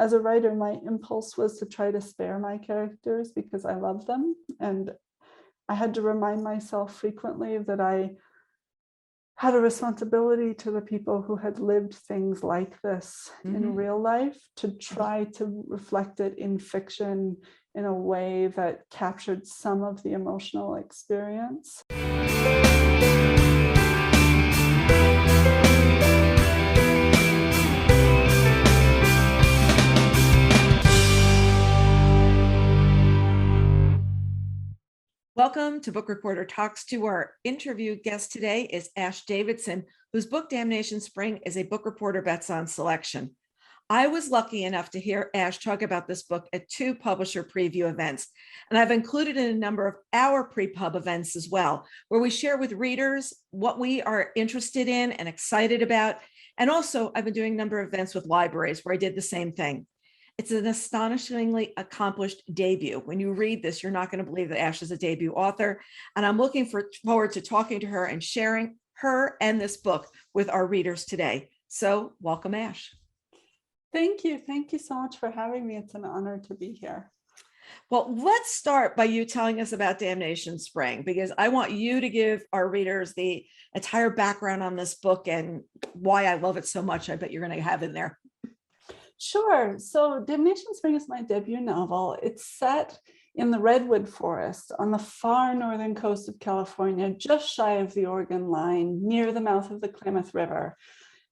as a writer, my impulse was to try to spare my characters because I love them. And I had to remind myself frequently that I had a responsibility to the people who had lived things like this in real life to try to reflect it in fiction in a way that captured some of the emotional experience. Welcome to Book Reporter Talks To. Our interview guest today is Ash Davidson, whose book Damnation Spring is a Bookreporter Bets On selection. I was lucky enough to hear Ash talk about this book at 2 publisher preview events, and I've included in a number of our pre-pub events as well, where we share with readers what we are interested in and excited about. And also, I've been doing a number of events with libraries where I did the same thing. It's an astonishingly accomplished debut. When you read this, you're not going to believe that Ash is a debut author. And I'm looking forward to talking to her and sharing her and this book with our readers today. So welcome, Ash. Thank you. Thank you so much for having me. It's an honor to be here. Well, let's start by you telling us about Damnation Spring, because I want you to give our readers the entire background on this book and why I love it so much. I bet you're going to have in there. Sure. So Damnation Spring is my debut novel. It's set in the redwood forest on the far northern coast of California, just shy of the Oregon line, near the mouth of the Klamath River.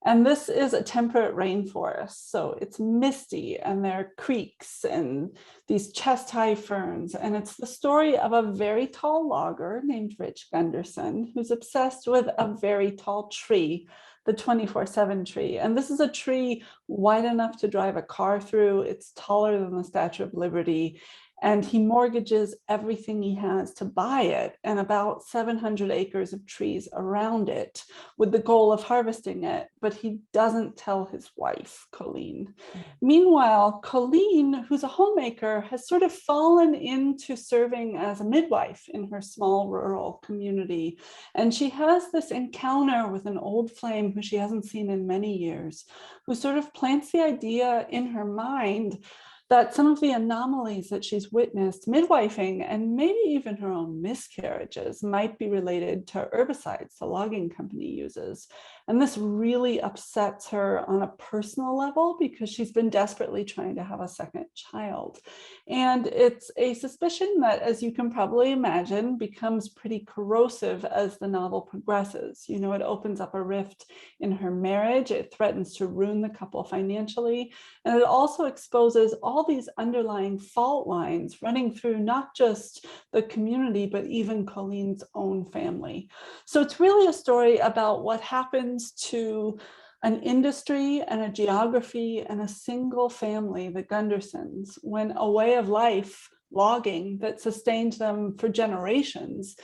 And this is a temperate rainforest. So it's misty and there are creeks and these chest-high ferns. And it's the story of a very tall logger named Rich Gunderson, who's obsessed with a very tall tree, the 24/7 tree. And this is a tree wide enough to drive a car through. It's taller than the Statue of Liberty. And he mortgages everything he has to buy it and about 700 acres of trees around it with the goal of harvesting it. But he doesn't tell his wife, Colleen. Meanwhile, Colleen, who's a homemaker, has sort of fallen into serving as a midwife in her small rural community. And she has this encounter with an old flame who she hasn't seen in many years, who sort of plants the idea in her mind that some of the anomalies that she's witnessed midwifing and maybe even her own miscarriages might be related to herbicides the logging company uses. And this really upsets her on a personal level because she's been desperately trying to have a second child. And it's a suspicion that, as you can probably imagine, becomes pretty corrosive as the novel progresses. You know, it opens up a rift in her marriage, it threatens to ruin the couple financially, and it also exposes all these underlying fault lines running through not just the community, but even Colleen's own family. So it's really a story about what happens to an industry and a geography and a single family, the Gundersons, when a way of life, logging, that sustained them for generations,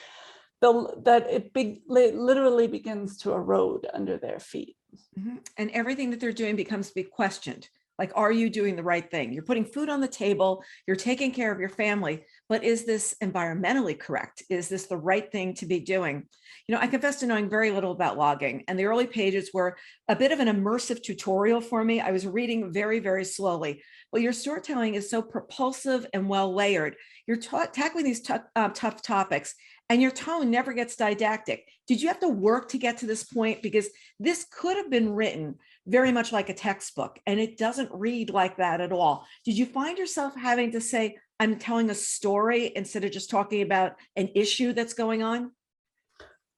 that it literally begins to erode under their feet. And everything that they're doing becomes to be questioned. Like, are you doing the right thing? You're putting food on the table, you're taking care of your family, but is this environmentally correct? Is this the right thing to be doing? You know, I confess to knowing very little about logging, and the early pages were a bit of an immersive tutorial for me. I was reading very, very slowly. Well, your storytelling is so propulsive and well layered. You're tackling these tough topics, and your tone never gets didactic. Did you have to work to get to this point? Because this could have been written very much like a textbook, and it doesn't read like that at all. Did you find yourself having to say, I'm telling a story instead of just talking about an issue that's going on?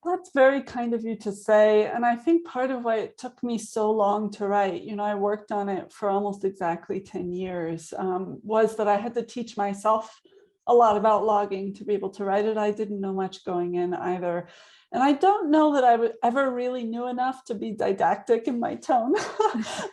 That's very kind of you to say. And I think part of why it took me so long to write, you know, I worked on it for almost exactly 10 years, was that I had to teach myself a lot about logging to be able to write it. I didn't know much going in either. And I don't know that I ever really knew enough to be didactic in my tone,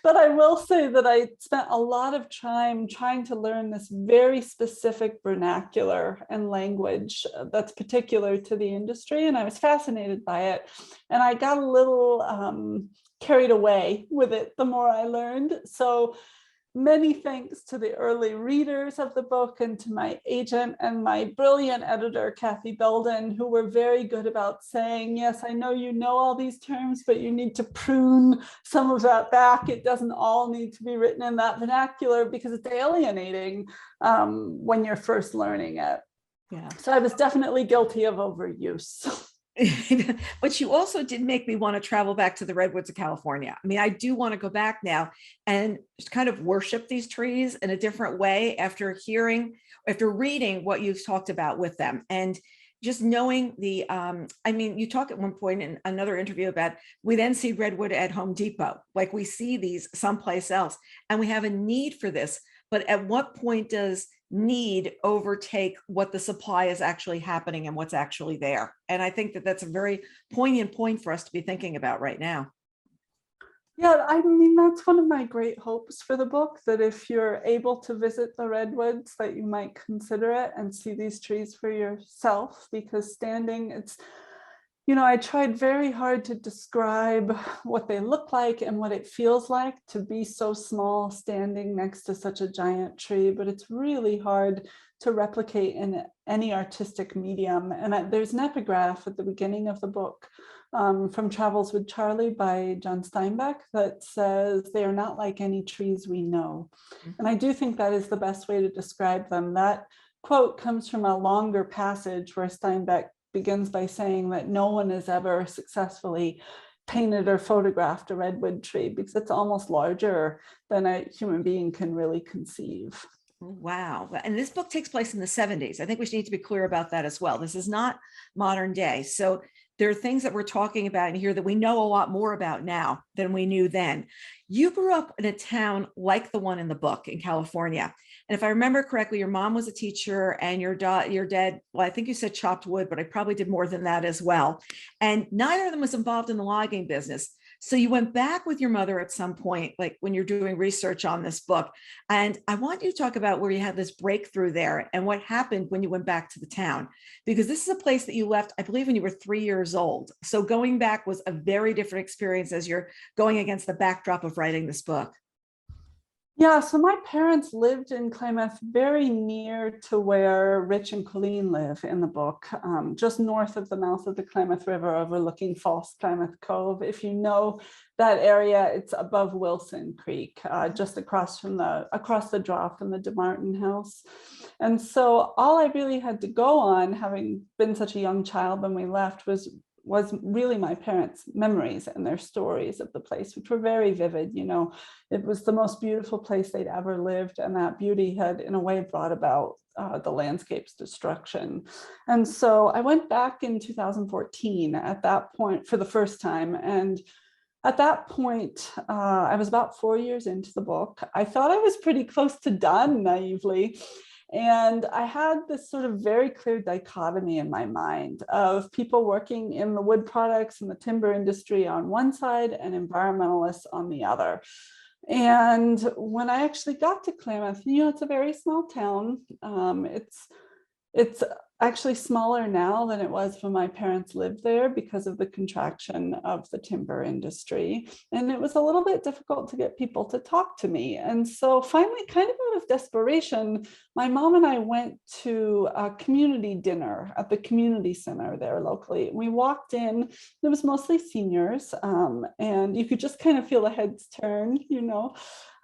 but I will say that I spent a lot of time trying to learn this very specific vernacular and language that's particular to the industry. And I was fascinated by it. And I got a little carried away with it the more I learned. So many thanks to the early readers of the book and to my agent and my brilliant editor, Kathy Belden, who were very good about saying, yes, I know you know all these terms, but you need to prune some of that back. It doesn't all need to be written in that vernacular because it's alienating when you're first learning it. Yeah. So I was definitely guilty of overuse. But you also did make me want to travel back to the redwoods of California. I mean, I do want to go back now and just kind of worship these trees in a different way after reading what you've talked about with them. And just knowing I mean, you talk at one point in another interview about, we then see redwood at Home Depot, like we see these someplace else, and we have a need for this. But at what point does need overtake what the supply is actually happening and what's actually there? And I think that that's a very poignant point for us to be thinking about right now. Yeah, I mean, that's one of my great hopes for the book, that if you're able to visit the redwoods, that you might consider it and see these trees for yourself, because standing, it's, you know, I tried very hard to describe what they look like and what it feels like to be so small standing next to such a giant tree, but it's really hard to replicate in any artistic medium. And there's an epigraph at the beginning of the book from Travels with Charlie by John Steinbeck that says, they are not like any trees we know. And I do think that is the best way to describe them. That quote comes from a longer passage where Steinbeck begins by saying that no one has ever successfully painted or photographed a redwood tree because it's almost larger than a human being can really conceive. Wow. And this book takes place in the 70s. I think we need to be clear about that as well. This is not modern day. So there are things that we're talking about in here that we know a lot more about now than we knew then. You grew up in a town like the one in the book in California. And if I remember correctly, your mom was a teacher and your dad, well, I think you said chopped wood, but I probably did more than that as well. And neither of them was involved in the logging business. So you went back with your mother at some point, like when you're doing research on this book. And I want you to talk about where you had this breakthrough there and what happened when you went back to the town, because this is a place that you left, I believe, when you were 3 years old. So going back was a very different experience as you're going against the backdrop of writing this book. Yeah, so my parents lived in Klamath, very near to where Rich and Colleen live in the book, just north of the mouth of the Klamath River, overlooking False Klamath Cove. If you know that area, it's above Wilson Creek, just across the draw from the DeMartin house. And so all I really had to go on, having been such a young child when we left, was really my parents' memories and their stories of the place, which were very vivid. You know, it was the most beautiful place they'd ever lived, and that beauty had in a way brought about the landscape's destruction. And so I went back in 2014 at that point for the first time. And at that point, I was about 4 years into the book. I thought I was pretty close to done, naively. And I had this sort of very clear dichotomy in my mind of people working in the wood products and the timber industry on one side and environmentalists on the other. And when I actually got to Klamath, you know, it's a very small town. It's actually smaller now than it was when my parents lived there because of the contraction of the timber industry. And it was a little bit difficult to get people to talk to me. And so finally, kind of out of desperation, my mom and I went to a community dinner at the community center there locally. We walked in, it was mostly seniors, and you could just kind of feel the heads turn, you know.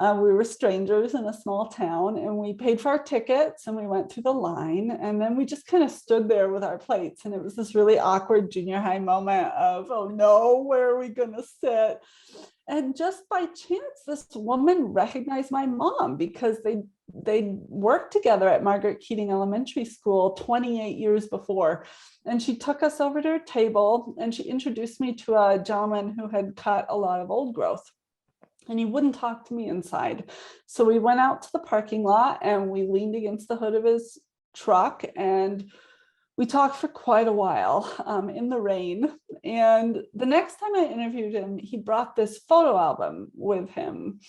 We were strangers in a small town, and we paid for our tickets and we went through the line, and then we just kind of stood there with our plates, and it was this really awkward junior high moment of, oh no, where are we gonna sit? And just by chance, this woman recognized my mom because they worked together at Margaret Keating Elementary School 28 years before. And she took us over to her table and she introduced me to a gentleman who had cut a lot of old growth. And he wouldn't talk to me inside. So we went out to the parking lot and we leaned against the hood of his truck and we talked for quite a while in the rain. And the next time I interviewed him, he brought this photo album with him.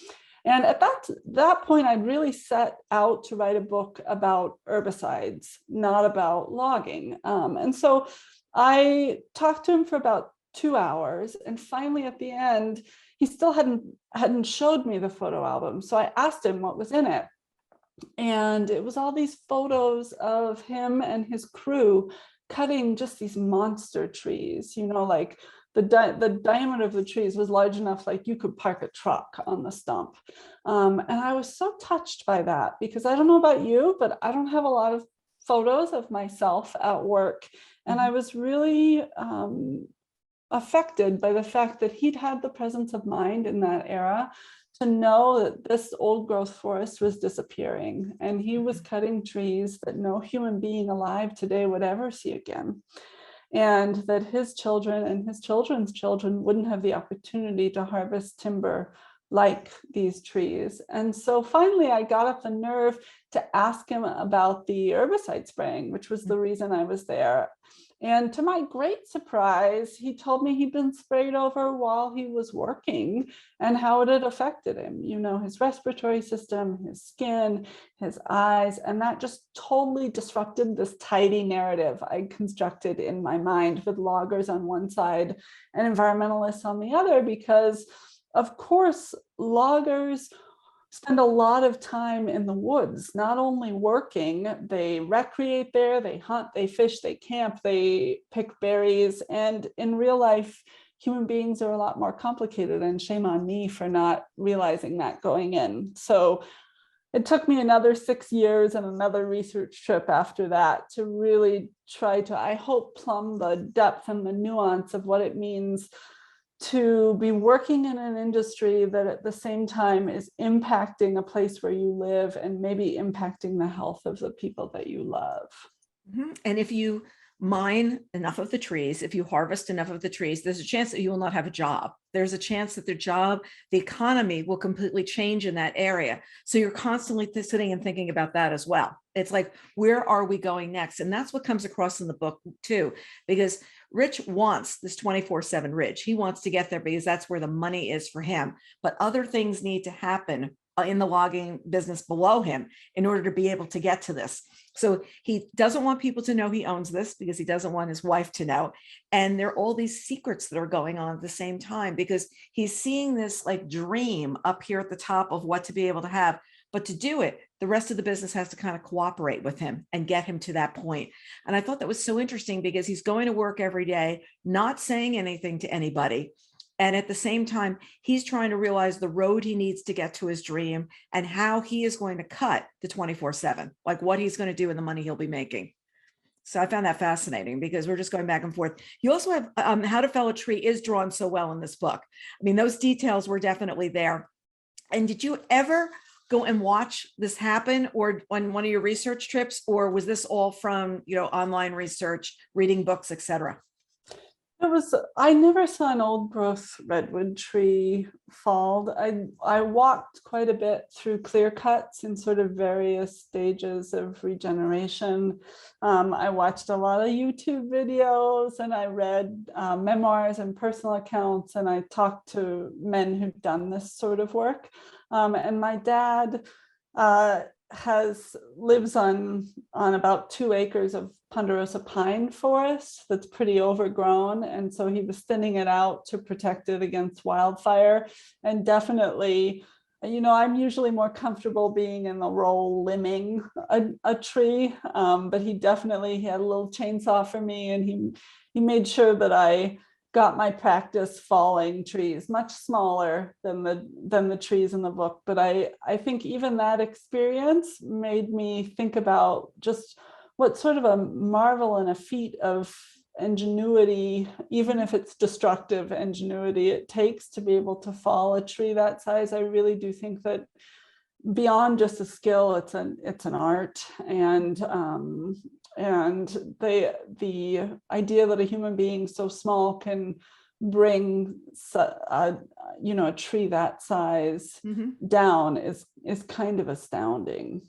And at that point, I'd really set out to write a book about herbicides, not about logging. And so I talked to him for about 2 hours. And finally, at the end, he still hadn't showed me the photo album. So I asked him what was in it. And it was all these photos of him and his crew cutting just these monster trees, like the diameter of the trees was large enough, like you could park a truck on the stump. And I was so touched by that, because I don't know about you, but I don't have a lot of photos of myself at work. And I was really affected by the fact that he'd had the presence of mind in that era to know that this old growth forest was disappearing, and he was cutting trees that no human being alive today would ever see again, and that his children and his children's children wouldn't have the opportunity to harvest timber like these trees. And so finally I got up the nerve to ask him about the herbicide spraying, which was the reason I was there. And to my great surprise, he told me he'd been sprayed over while he was working and how it had affected him, his respiratory system, his skin, his eyes, and that just totally disrupted this tidy narrative I constructed in my mind with loggers on one side and environmentalists on the other, because of course, loggers spend a lot of time in the woods, not only working, they recreate there, they hunt, they fish, they camp, they pick berries. And in real life, human beings are a lot more complicated, and shame on me for not realizing that going in. So it took me another 6 years and another research trip after that to really try to, I hope, plumb the depth and the nuance of what it means to be working in an industry that at the same time is impacting a place where you live and maybe impacting the health of the people that you love. And if you mine enough of the trees, if you harvest enough of the trees, there's a chance that you will not have a job. There's a chance that the economy will completely change in that area. So you're constantly sitting and thinking about that as well. It's like, where are we going next? And that's what comes across in the book too, because Rich wants this 24/7 Rich. He wants to get there because that's where the money is for him. But other things need to happen in the logging business below him in order to be able to get to this. So he doesn't want people to know he owns this because he doesn't want his wife to know. And there are all these secrets that are going on at the same time because he's seeing this like dream up here at the top of what to be able to have. But to do it, the rest of the business has to kind of cooperate with him and get him to that point. And I thought that was so interesting because he's going to work every day, not saying anything to anybody. And at the same time, he's trying to realize the road he needs to get to his dream and how he is going to cut the 24/7, like what he's going to do and the money he'll be making. So I found that fascinating because we're just going back and forth. You also have how to fell a tree is drawn so well in this book. I mean, those details were definitely there. And did you ever go and watch this happen or on one of your research trips, or was this all from, online research, reading books, etc.? I never saw an old growth redwood tree fall. I walked quite a bit through clear cuts in sort of various stages of regeneration. I watched a lot of YouTube videos and I read memoirs and personal accounts, and I talked to men who've done this sort of work. And my dad lives on about 2 acres of ponderosa pine forest that's pretty overgrown, and so he was thinning it out to protect it against wildfire. And definitely, I'm usually more comfortable being in the role limbing a tree, but he had a little chainsaw for me, and he made sure that I got my practice falling trees, much smaller than the trees in the book. But I think even that experience made me think about just what sort of a marvel and a feat of ingenuity, even if it's destructive ingenuity, it takes to be able to fall a tree that size. I really do think that beyond just a skill, it's an art. And the idea that a human being so small can bring a tree that size down is kind of astounding.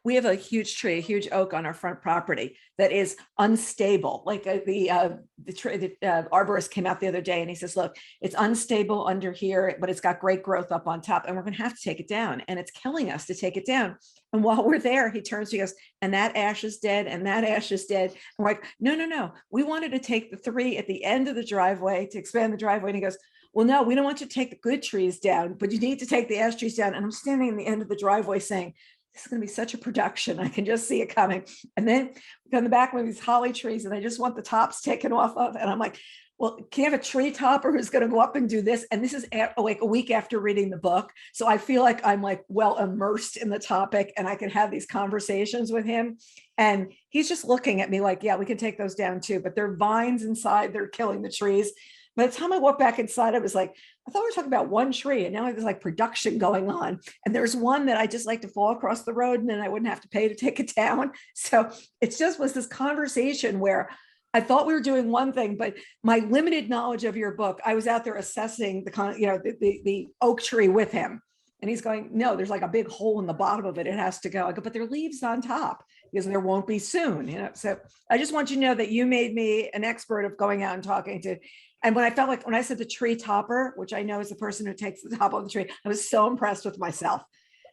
We have a huge tree, a huge oak on our front property that is unstable. Like the arborist came out the other day and he says, look, it's unstable under here, but it's got great growth up on top and we're going to have to take it down. And it's killing us to take it down. And while we're there, he turns to us, and that ash is dead, and that ash is dead. And we're like, no. We wanted to take the 3 at the end of the driveway to expand the driveway. And he goes, well, no, we don't want you to take the good trees down, but you need to take the ash trees down. And I'm standing in the end of the driveway saying, this is going to be such a production. I can just see it coming. And then on the back of these holly trees, and I just want the tops taken off of. And I'm like, well, can you have a tree topper who's going to go up and do this? And this is like a week after reading the book. So I feel like I'm like well immersed in the topic, and I can have these conversations with him. And he's just looking at me like, yeah, we can take those down too. But there are vines inside, they're killing the trees. By the time I walked back inside, I was like, I thought we were talking about one tree, and now there's like production going on. And there's one that I just like to fall across the road, and then I wouldn't have to pay to take it down. So it just was this conversation where I thought we were doing one thing, but my limited knowledge of your book, I was out there assessing the oak tree with him. And he's going, no, there's like a big hole in the bottom of it. It has to go. I go, but there are leaves on top, because there won't be soon. So I just want you to know that you made me an expert of going out and talking to. And when I said the tree topper, which I know is the person who takes the top of the tree, I was so impressed with myself.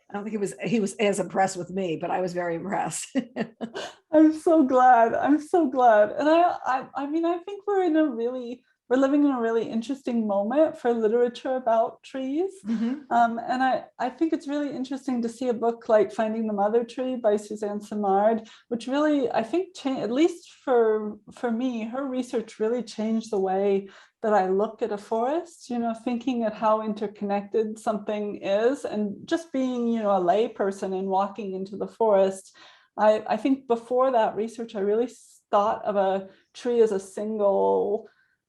I don't think he was as impressed with me, but I was very impressed. I'm so glad. I'm so glad. And I mean, I think we're living in a really interesting moment for literature about trees. And I think it's really interesting to see a book like Finding the Mother Tree by Suzanne Simard, which really, I think, at least for me, her research really changed the way that I look at a forest, thinking at how interconnected something is, and just being, a lay person and walking into the forest. I think before that research, I really thought of a tree as a single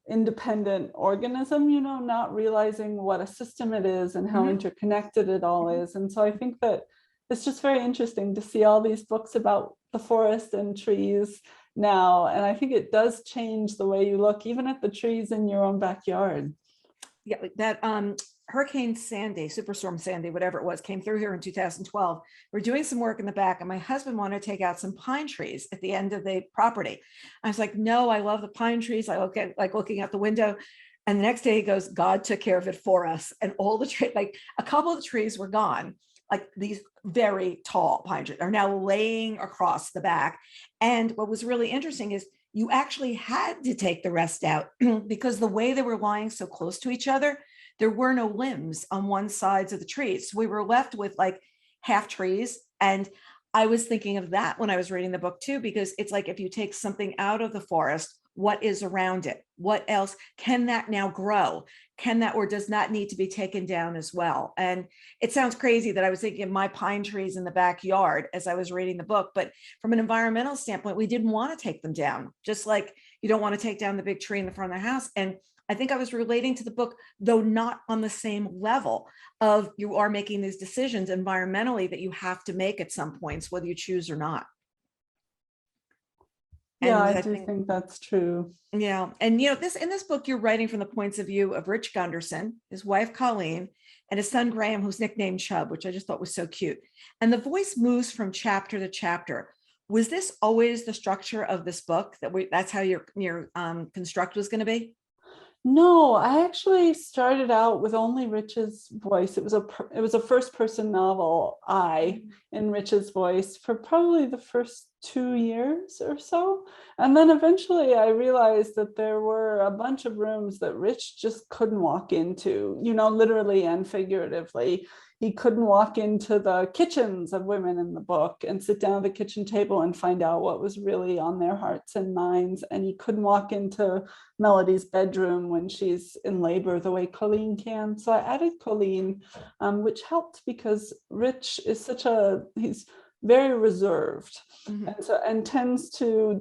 independent organism, not realizing what a system it is and how interconnected it all is. And so I think that it's just very interesting to see all these books about the forest and trees now. And I think it does change the way you look, even at the trees in your own backyard. Yeah, that Hurricane Sandy, Superstorm Sandy, whatever it was, came through here in 2012. We're doing some work in the back, and my husband wanted to take out some pine trees at the end of the property. I was like, no, I love the pine trees. I look at like looking out the window. And the next day he goes, God took care of it for us. And all the trees, like a couple of the trees were gone. Like these very tall pine trees are now laying across the back. And what was really interesting is you actually had to take the rest out because the way they were lying so close to each other, there were no limbs on one side of the trees. So we were left with like half trees. And I was thinking of that when I was reading the book too, because it's like, if you take something out of the forest, what is around it? What else can that now grow? Can that, or does not need to be taken down as well? And it sounds crazy that I was thinking of my pine trees in the backyard as I was reading the book, but from an environmental standpoint, we didn't want to take them down, just like you don't want to take down the big tree in the front of the house. And I think I was relating to the book, though not on the same level of you are making these decisions environmentally that you have to make at some points, whether you choose or not. Yeah, I do think that's true. Yeah. And in this book, you're writing from the points of view of Rich Gunderson, his wife, Colleen, and his son, Graham, who's nicknamed Chub, which I just thought was so cute. And the voice moves from chapter to chapter. Was this always the structure of this book, that's how your construct was going to be? No, I actually started out with only Rich's voice. It was a first person novel, in Rich's voice for probably the first 2 years or so. And then eventually I realized that there were a bunch of rooms that Rich just couldn't walk into, literally and figuratively. He couldn't walk into the kitchens of women in the book and sit down at the kitchen table and find out what was really on their hearts and minds. And he couldn't walk into Melody's bedroom when she's in labor the way Colleen can. So I added Colleen, which helped because Rich is he's very reserved, and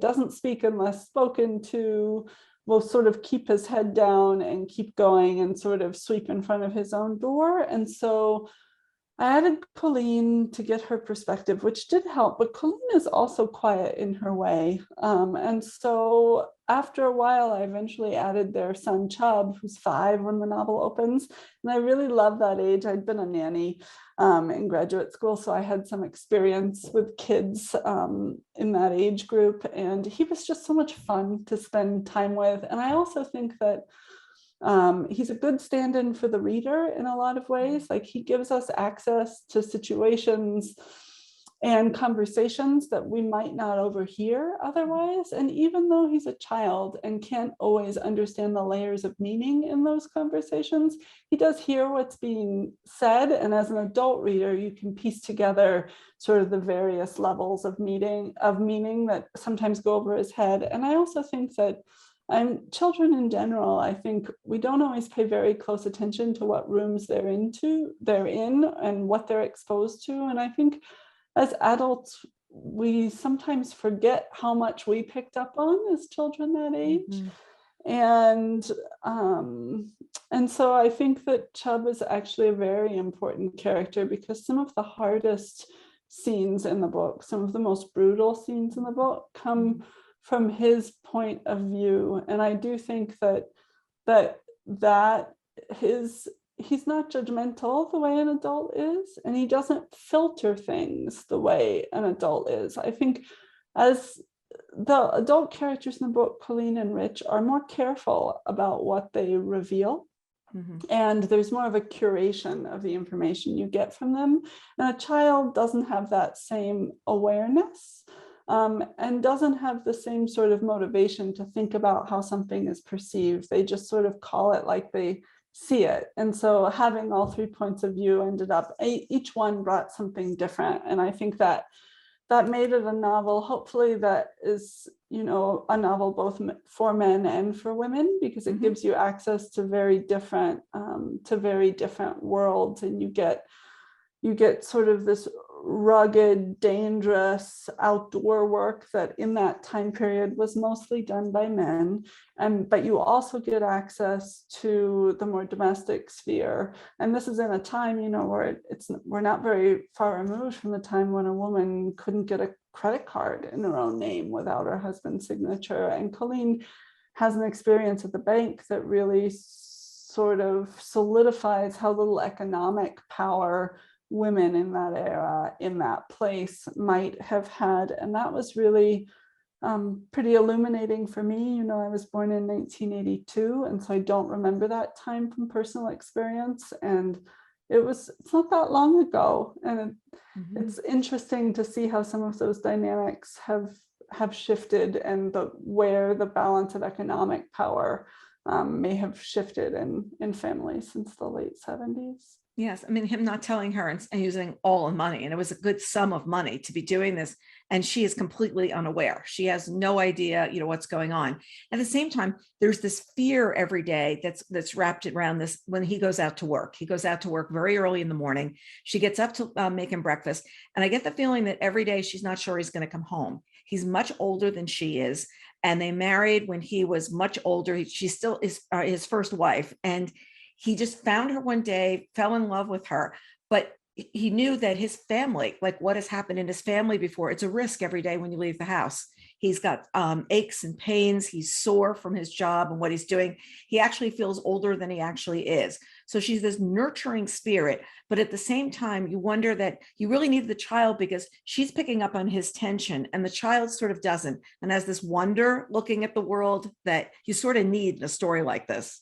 doesn't speak unless spoken to, will sort of keep his head down and keep going and sort of sweep in front of his own door. And so I added Colleen to get her perspective, which did help, but Colleen is also quiet in her way. And so after a while, I eventually added their son, Chub, who's 5 when the novel opens. And I really love that age. I'd been a nanny in graduate school, so I had some experience with kids in that age group. And he was just so much fun to spend time with. And I also think that he's a good stand-in for the reader in a lot of ways. Like, he gives us access to situations and conversations that we might not overhear otherwise. And even though he's a child and can't always understand the layers of meaning in those conversations, he does hear what's being said. And as an adult reader, you can piece together sort of the various levels of meaning that sometimes go over his head. And I also think that children in general, I think we don't always pay very close attention to what rooms they're in and what they're exposed to. And I think as adults, we sometimes forget how much we picked up on as children that age. And so I think that Chubb is actually a very important character, because some of the hardest scenes in the book, some of the most brutal scenes in the book, come from his point of view. And I do think that he's not judgmental the way an adult is, and he doesn't filter things the way an adult is. I think as the adult characters in the book, Colleen and Rich, are more careful about what they reveal. And there's more of a curation of the information you get from them. And a child doesn't have that same awareness. And doesn't have the same sort of motivation to think about how something is perceived. They just sort of call it like they see it. And so having all 3 points of view ended up, each one brought something different. And I think that made it a novel, hopefully that is, a novel both for men and for women, because it gives you access to very different worlds. And you get sort of this rugged, dangerous outdoor work that in that time period was mostly done by men. But you also get access to the more domestic sphere. And this is in a time, where we're not very far removed from the time when a woman couldn't get a credit card in her own name without her husband's signature. And Colleen has an experience at the bank that really sort of solidifies how little economic power women in that era, in that place, might have had. And that was really pretty illuminating for me. I was born in 1982, and so I don't remember that time from personal experience. And it's not that long ago. And it's interesting to see how some of those dynamics have shifted, and where the balance of economic power may have shifted in families since the late 70s. Yes, I mean, him not telling her and using all the money, and it was a good sum of money to be doing this, and she is completely unaware. She has no idea, what's going on. At the same time, there's this fear every day that's wrapped around this. When he goes out to work, very early in the morning. She gets up to make him breakfast, and I get the feeling that every day she's not sure he's going to come home. He's much older than she is, and they married when he was much older. She still is his first wife, and he just found her one day, fell in love with her, but he knew that his family, like what has happened in his family before, it's a risk every day when you leave the house. He's got aches and pains. He's sore from his job and what he's doing. He actually feels older than he actually is. So she's this nurturing spirit, but at the same time, you wonder that you really need the child, because she's picking up on his tension and the child sort of doesn't, and has this wonder looking at the world that you sort of need in a story like this.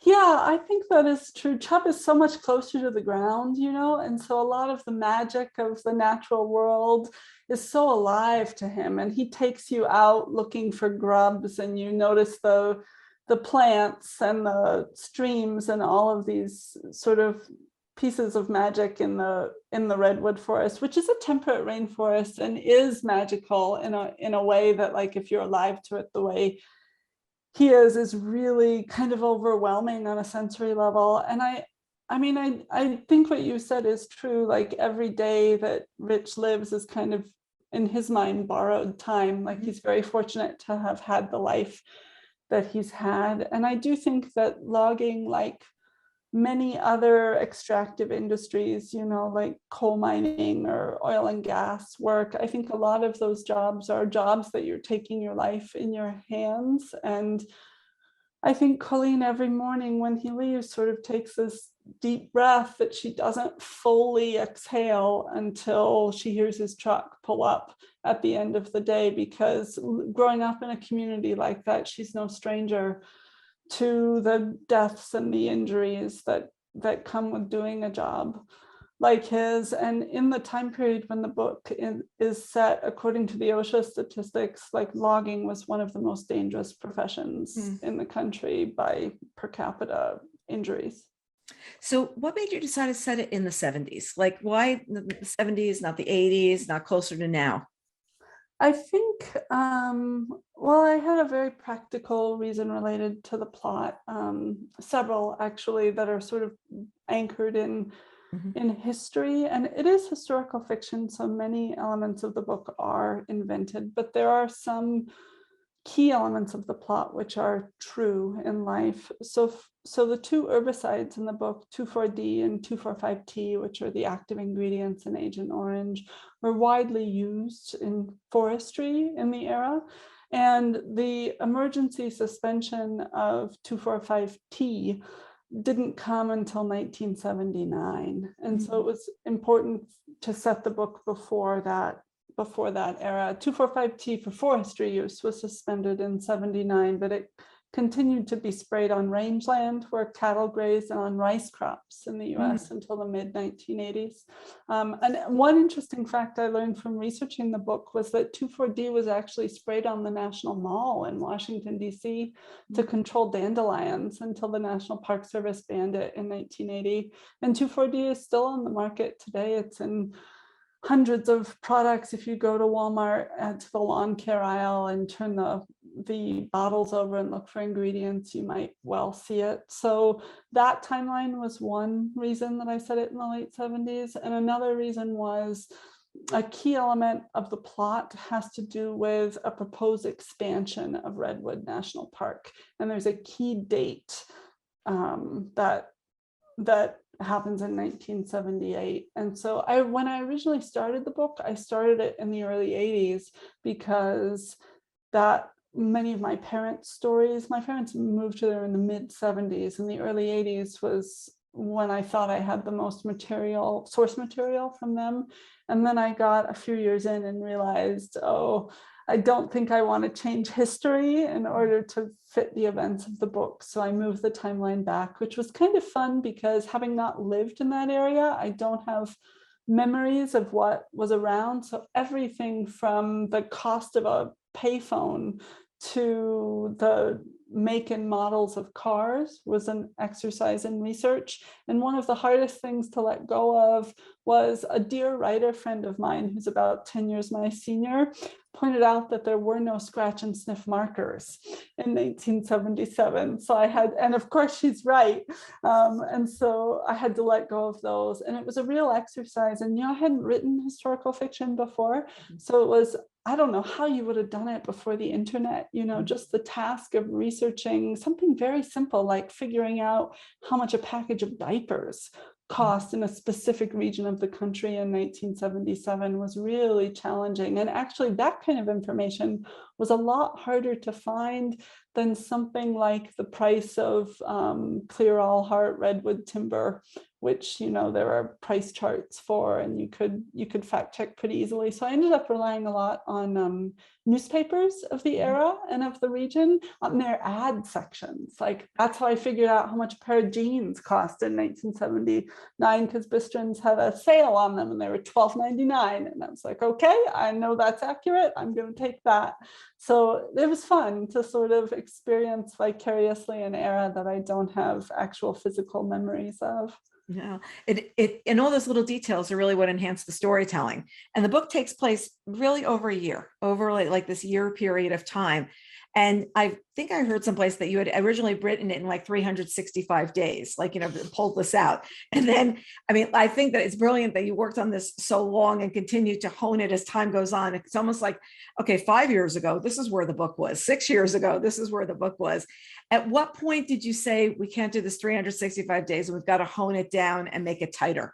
Yeah, I think that is true. Chubb is so much closer to the ground, and so a lot of the magic of the natural world is so alive to him. And he takes you out looking for grubs, and you notice the plants and the streams and all of these sort of pieces of magic in the redwood forest, which is a temperate rainforest and is magical in a way that, like, if you're alive to it the way he is really kind of overwhelming on a sensory level. And I think what you said is true. Like, every day that Rich lives is kind of, in his mind, borrowed time. Like, he's very fortunate to have had the life that he's had. And I do think that logging, like many other extractive industries, like coal mining or oil and gas work, I think a lot of those jobs are jobs that you're taking your life in your hands. And I think Colleen, every morning when he leaves, sort of takes this deep breath that she doesn't fully exhale until she hears his truck pull up at the end of the day, because growing up in a community like that, she's no stranger to the deaths and the injuries that come with doing a job like his. And in the time period when the book is set, according to the OSHA statistics, like logging was one of the most dangerous professions in the country by per capita injuries. So what made you decide to set it in the 70s? Like why the 70s, not the 80s, not closer to now? I think, well, I had a very practical reason related to the plot, several actually that are sort of anchored in history, and it is historical fiction, so many elements of the book are invented, but there are some key elements of the plot which are true in life. So the two herbicides in the book, 2,4-D and 2,4,5-T, which are the active ingredients in Agent Orange, were widely used in forestry in the era. And the emergency suspension of 2,4,5-T didn't come until 1979. And so it was important to set the book before that era. 2,4,5-T for forestry use was suspended in 79, but it continued to be sprayed on rangeland where cattle grazed and on rice crops in the US until the mid 1980s. And one interesting fact I learned from researching the book was that 2,4-D was actually sprayed on the National Mall in Washington, DC to control dandelions until the National Park Service banned it in 1980. And 2,4-D is still on the market today. It's in hundreds of products. If you go to Walmart to the lawn care aisle and turn the bottles over and look for ingredients, you might well see it. So that timeline was one reason that I said it in the late 70s. And another reason was a key element of the plot has to do with a proposed expansion of Redwood National Park. And there's a key date that happens in 1978. And so when I originally started the book, I started it in the early 80s because many of my parents' stories, my parents moved there in the mid 70s, and the early 80s was when I thought I had the most source material from them. And then I got a few years in and realized, I don't think I want to change history in order to fit the events of the book. So I moved the timeline back, which was kind of fun because having not lived in that area, I don't have memories of what was around. So everything from the cost of a payphone to the make and models of cars was an exercise in research. And one of the hardest things to let go of was a dear writer friend of mine who's about 10 years my senior pointed out that there were no scratch and sniff markers in 1977. So and of course she's right. And so I had to let go of those. And it was a real exercise. And, I hadn't written historical fiction before. So it was, I don't know how you would have done it before the internet, just the task of researching something very simple, like figuring out how much a package of diapers cost in a specific region of the country in 1977 was really challenging. And actually that kind of information was a lot harder to find than something like the price of clear all heart redwood timber, which there are price charts for, and you could fact check pretty easily. So I ended up relying a lot on newspapers of the era and of the region on their ad sections. Like that's how I figured out how much a pair of jeans cost in 1979, because Bistrons had a sale on them and they were $12.99. And I was like, okay, I know that's accurate. I'm going to take that. So it was fun to sort of experience vicariously an era that I don't have actual physical memories of. Yeah, and all those little details are really what enhance the storytelling. And the book takes place really over a year, over like this year period of time. And I think I heard someplace that you had originally written it in like 365 days, pulled this out. And then, I think that it's brilliant that you worked on this so long and continued to hone it as time goes on. It's almost like, okay, 5 years ago, this is where the book was. 6 years ago, this is where the book was. At what point did you say, we can't do this 365 days and we've got to hone it down and make it tighter?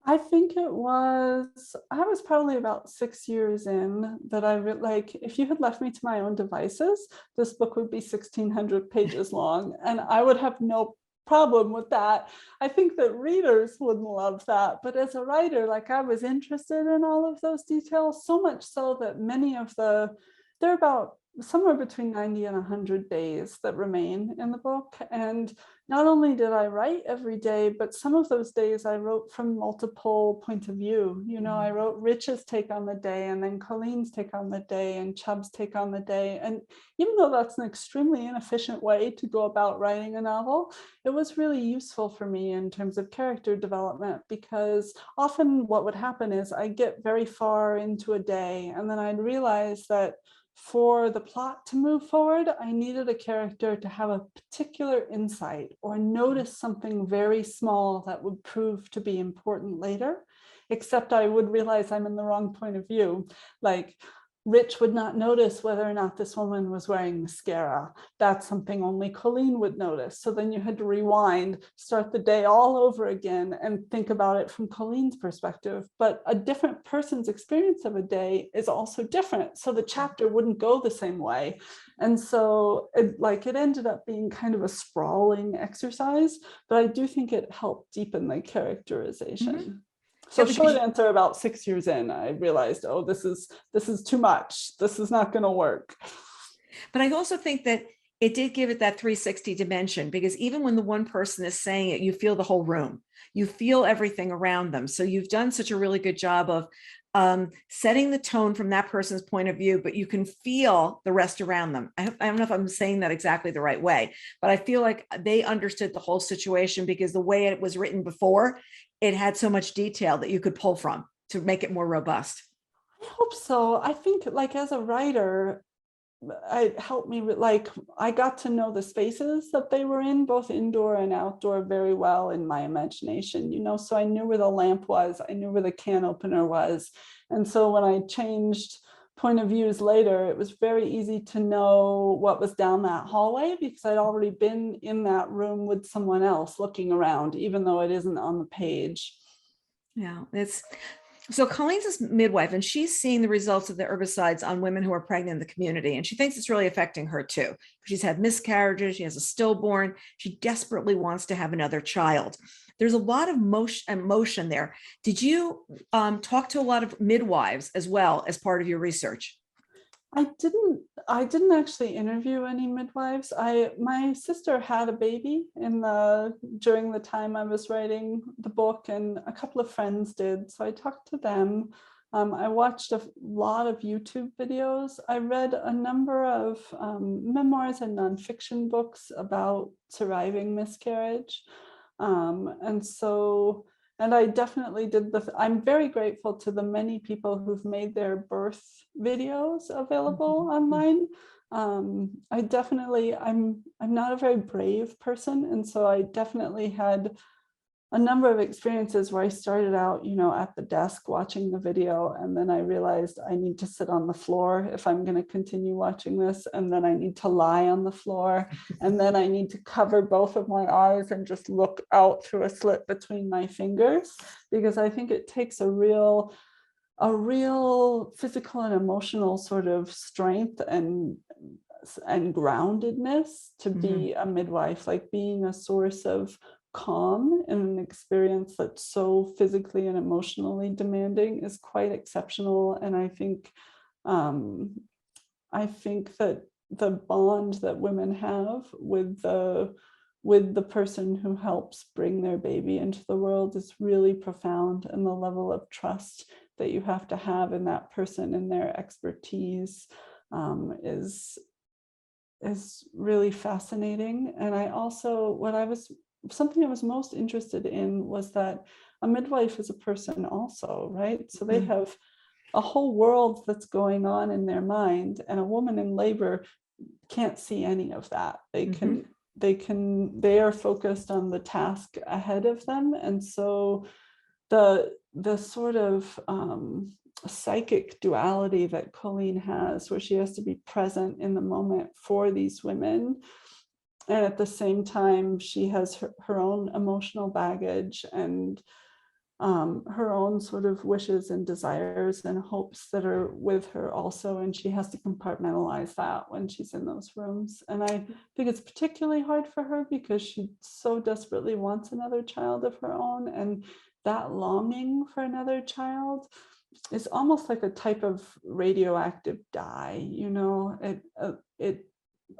I think I was probably about 6 years in that if you had left me to my own devices, this book would be 1,600 pages long, and I would have no problem with that. I think that readers wouldn't love that, but as a writer, I was interested in all of those details, so much so that there are about somewhere between 90 and 100 days that remain in the book. And not only did I write every day, but some of those days I wrote from multiple points of view. You know, I wrote Rich's take on the day, and then Colleen's take on the day, and Chubb's take on the day. And even though that's an extremely inefficient way to go about writing a novel, it was really useful for me in terms of character development, because often what would happen is I get very far into a day, and then I'd realize that for the plot to move forward, I needed a character to have a particular insight or notice something very small that would prove to be important later, except I would realize I'm in the wrong point of view. Like, Rich would not notice whether or not this woman was wearing mascara. That's something only Colleen would notice. So then you had to rewind, start the day all over again, and think about it from Colleen's perspective. But a different person's experience of a day is also different. So the chapter wouldn't go the same way. And so it ended up being kind of a sprawling exercise, but I do think it helped deepen the characterization. Mm-hmm. So short answer, about 6 years in, I realized, oh, this is too much. This is not going to work. But I also think that it did give it that 360 dimension, because even when the one person is saying it, you feel the whole room. You feel everything around them. So you've done such a really good job of setting the tone from that person's point of view, but you can feel the rest around them. I don't know if I'm saying that exactly the right way, but I feel like they understood the whole situation, because the way it was written before, it had so much detail that you could pull from to make it more robust. I hope so. I think, like, as a writer, it helped me with, like, I got to know the spaces that they were in, both indoor and outdoor, very well in my imagination, you know, so I knew where the lamp was, I knew where the can opener was. And so when I changed point of views later, it was very easy to know what was down that hallway, because I'd already been in that room with someone else looking around, even though it isn't on the page. Yeah, so Colleen's a midwife, and she's seeing the results of the herbicides on women who are pregnant in the community. And she thinks it's really affecting her too. She's had miscarriages, she has a stillborn, she desperately wants to have another child. There's a lot of emotion there. Did you talk to a lot of midwives as well as part of your research? I didn't actually interview any midwives. My sister had a baby during the time I was writing the book, and a couple of friends did. So I talked to them. I watched a lot of YouTube videos. I read a number of memoirs and nonfiction books about surviving miscarriage. And I definitely did I'm very grateful to the many people who've made their birth videos available online. I'm not a very brave person. And so I definitely had a number of experiences where I started out, you know, at the desk watching the video, and then I realized I need to sit on the floor if I'm going to continue watching this, and then I need to lie on the floor, and then I need to cover both of my eyes and just look out through a slit between my fingers, because I think it takes a real physical and emotional sort of strength and groundedness to be a midwife, like being a source of calm in an experience that's so physically and emotionally demanding is quite exceptional. And I think that the bond that women have with the person who helps bring their baby into the world is really profound, and the level of trust that you have to have in that person and their expertise is really fascinating. And I also, something I was most interested in was that a midwife is a person also, right? So they have a whole world that's going on in their mind, and a woman in labor can't see any of that. They are focused on the task ahead of them. And so the sort of psychic duality that Colleen has, where she has to be present in the moment for these women, and at the same time she has her own emotional baggage and her own sort of wishes and desires and hopes that are with her also, and she has to compartmentalize that when she's in those rooms. And I think it's particularly hard for her because she so desperately wants another child of her own, and that longing for another child is almost like a type of radioactive dye,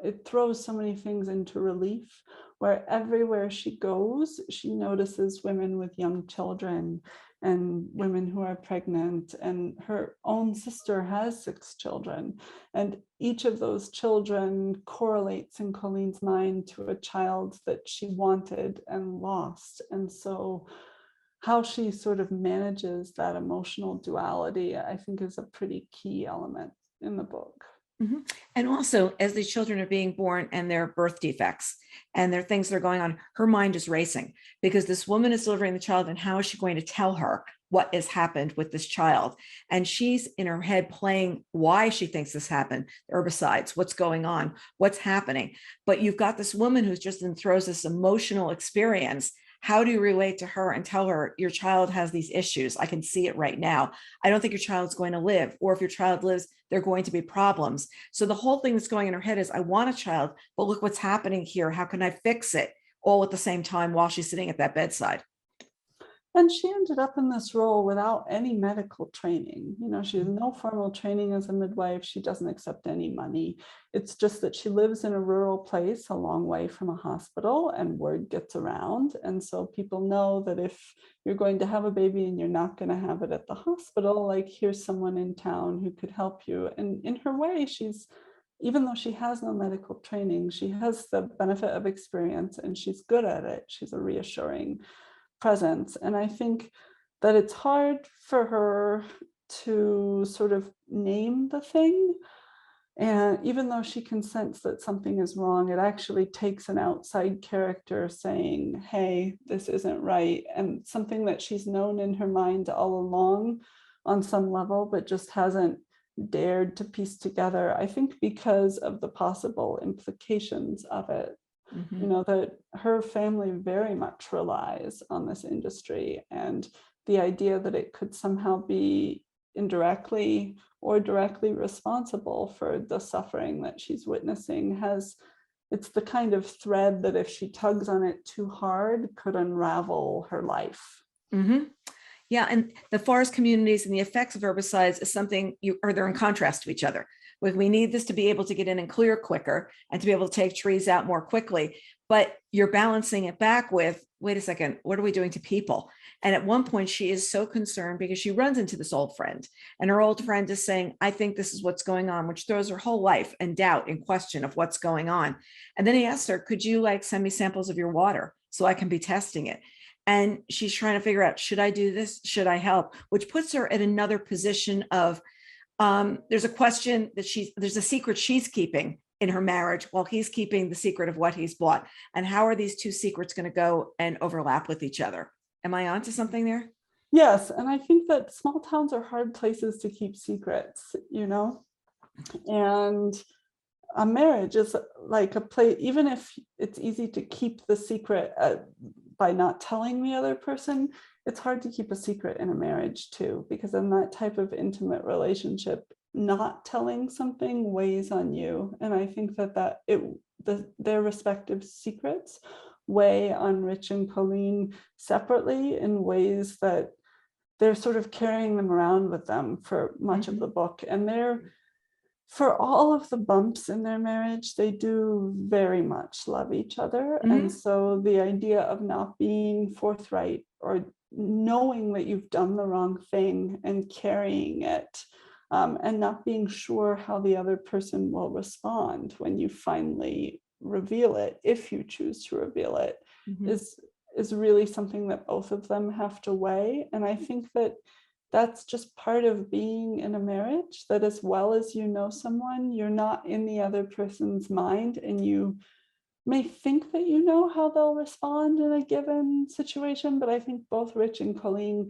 it throws so many things into relief, where everywhere she goes, she notices women with young children and women who are pregnant, and her own sister has 6 children. And each of those children correlates in Colleen's mind to a child that she wanted and lost. And so how she sort of manages that emotional duality, I think, is a pretty key element in the book. Mhm. And also, as these children are being born and their birth defects and there are things that are going on, her mind is racing because this woman is delivering the child, and how is she going to tell her what has happened with this child? And she's in her head playing why she thinks this happened, herbicides, what's going on, what's happening. But you've got this woman who's just in throws this emotional experience. How do you relate to her and tell her your child has these issues? I can see it right now. I don't think your child's going to live, or if your child lives, there are going to be problems. So the whole thing that's going in her head is, I want a child, but look what's happening here. How can I fix it? All at the same time while she's sitting at that bedside. And she ended up in this role without any medical training. She has no formal training as a midwife. She doesn't accept any money. It's just that she lives in a rural place a long way from a hospital, and word gets around. And so people know that if you're going to have a baby and you're not going to have it at the hospital, like, here's someone in town who could help you. And in her way, even though she has no medical training, she has the benefit of experience and she's good at it. She's a reassuring presence. And I think that it's hard for her to sort of name the thing. And even though she can sense that something is wrong, it actually takes an outside character saying, hey, this isn't right. And something that she's known in her mind all along on some level, but just hasn't dared to piece together, I think because of the possible implications of it. That her family very much relies on this industry, and the idea that it could somehow be indirectly or directly responsible for the suffering that she's witnessing it's the kind of thread that if she tugs on it too hard could unravel her life. Yeah, and the forest communities and the effects of herbicides is something they're in contrast to each other. We need this to be able to get in and clear quicker and to be able to take trees out more quickly. But you're balancing it back with, wait a second, what are we doing to people? And at one point, she is so concerned because she runs into this old friend, and her old friend is saying, I think this is what's going on, which throws her whole life in doubt and question of what's going on. And then he asks her, could you send me samples of your water so I can be testing it? And she's trying to figure out, should I do this? Should I help? Which puts her at another position of, there's a question that there's a secret she's keeping in her marriage while he's keeping the secret of what he's bought. And how are these two secrets going to go and overlap with each other? Am I onto something there? Yes. And I think that small towns are hard places to keep secrets, and a marriage is like a place, even if it's easy to keep the secret by not telling the other person, it's hard to keep a secret in a marriage too, because in that type of intimate relationship, not telling something weighs on you. And I think their respective secrets weigh on Rich and Colleen separately in ways that they're sort of carrying them around with them for much of the book. And for all of the bumps in their marriage, they do very much love each other. And so the idea of not being forthright or knowing that you've done the wrong thing and carrying it, and not being sure how the other person will respond when you finally reveal it, if you choose to reveal it, is really something that both of them have to weigh. And I think that that's just part of being in a marriage, that as well as someone, you're not in the other person's mind, and you may think that you know how they'll respond in a given situation. But I think both Rich and Colleen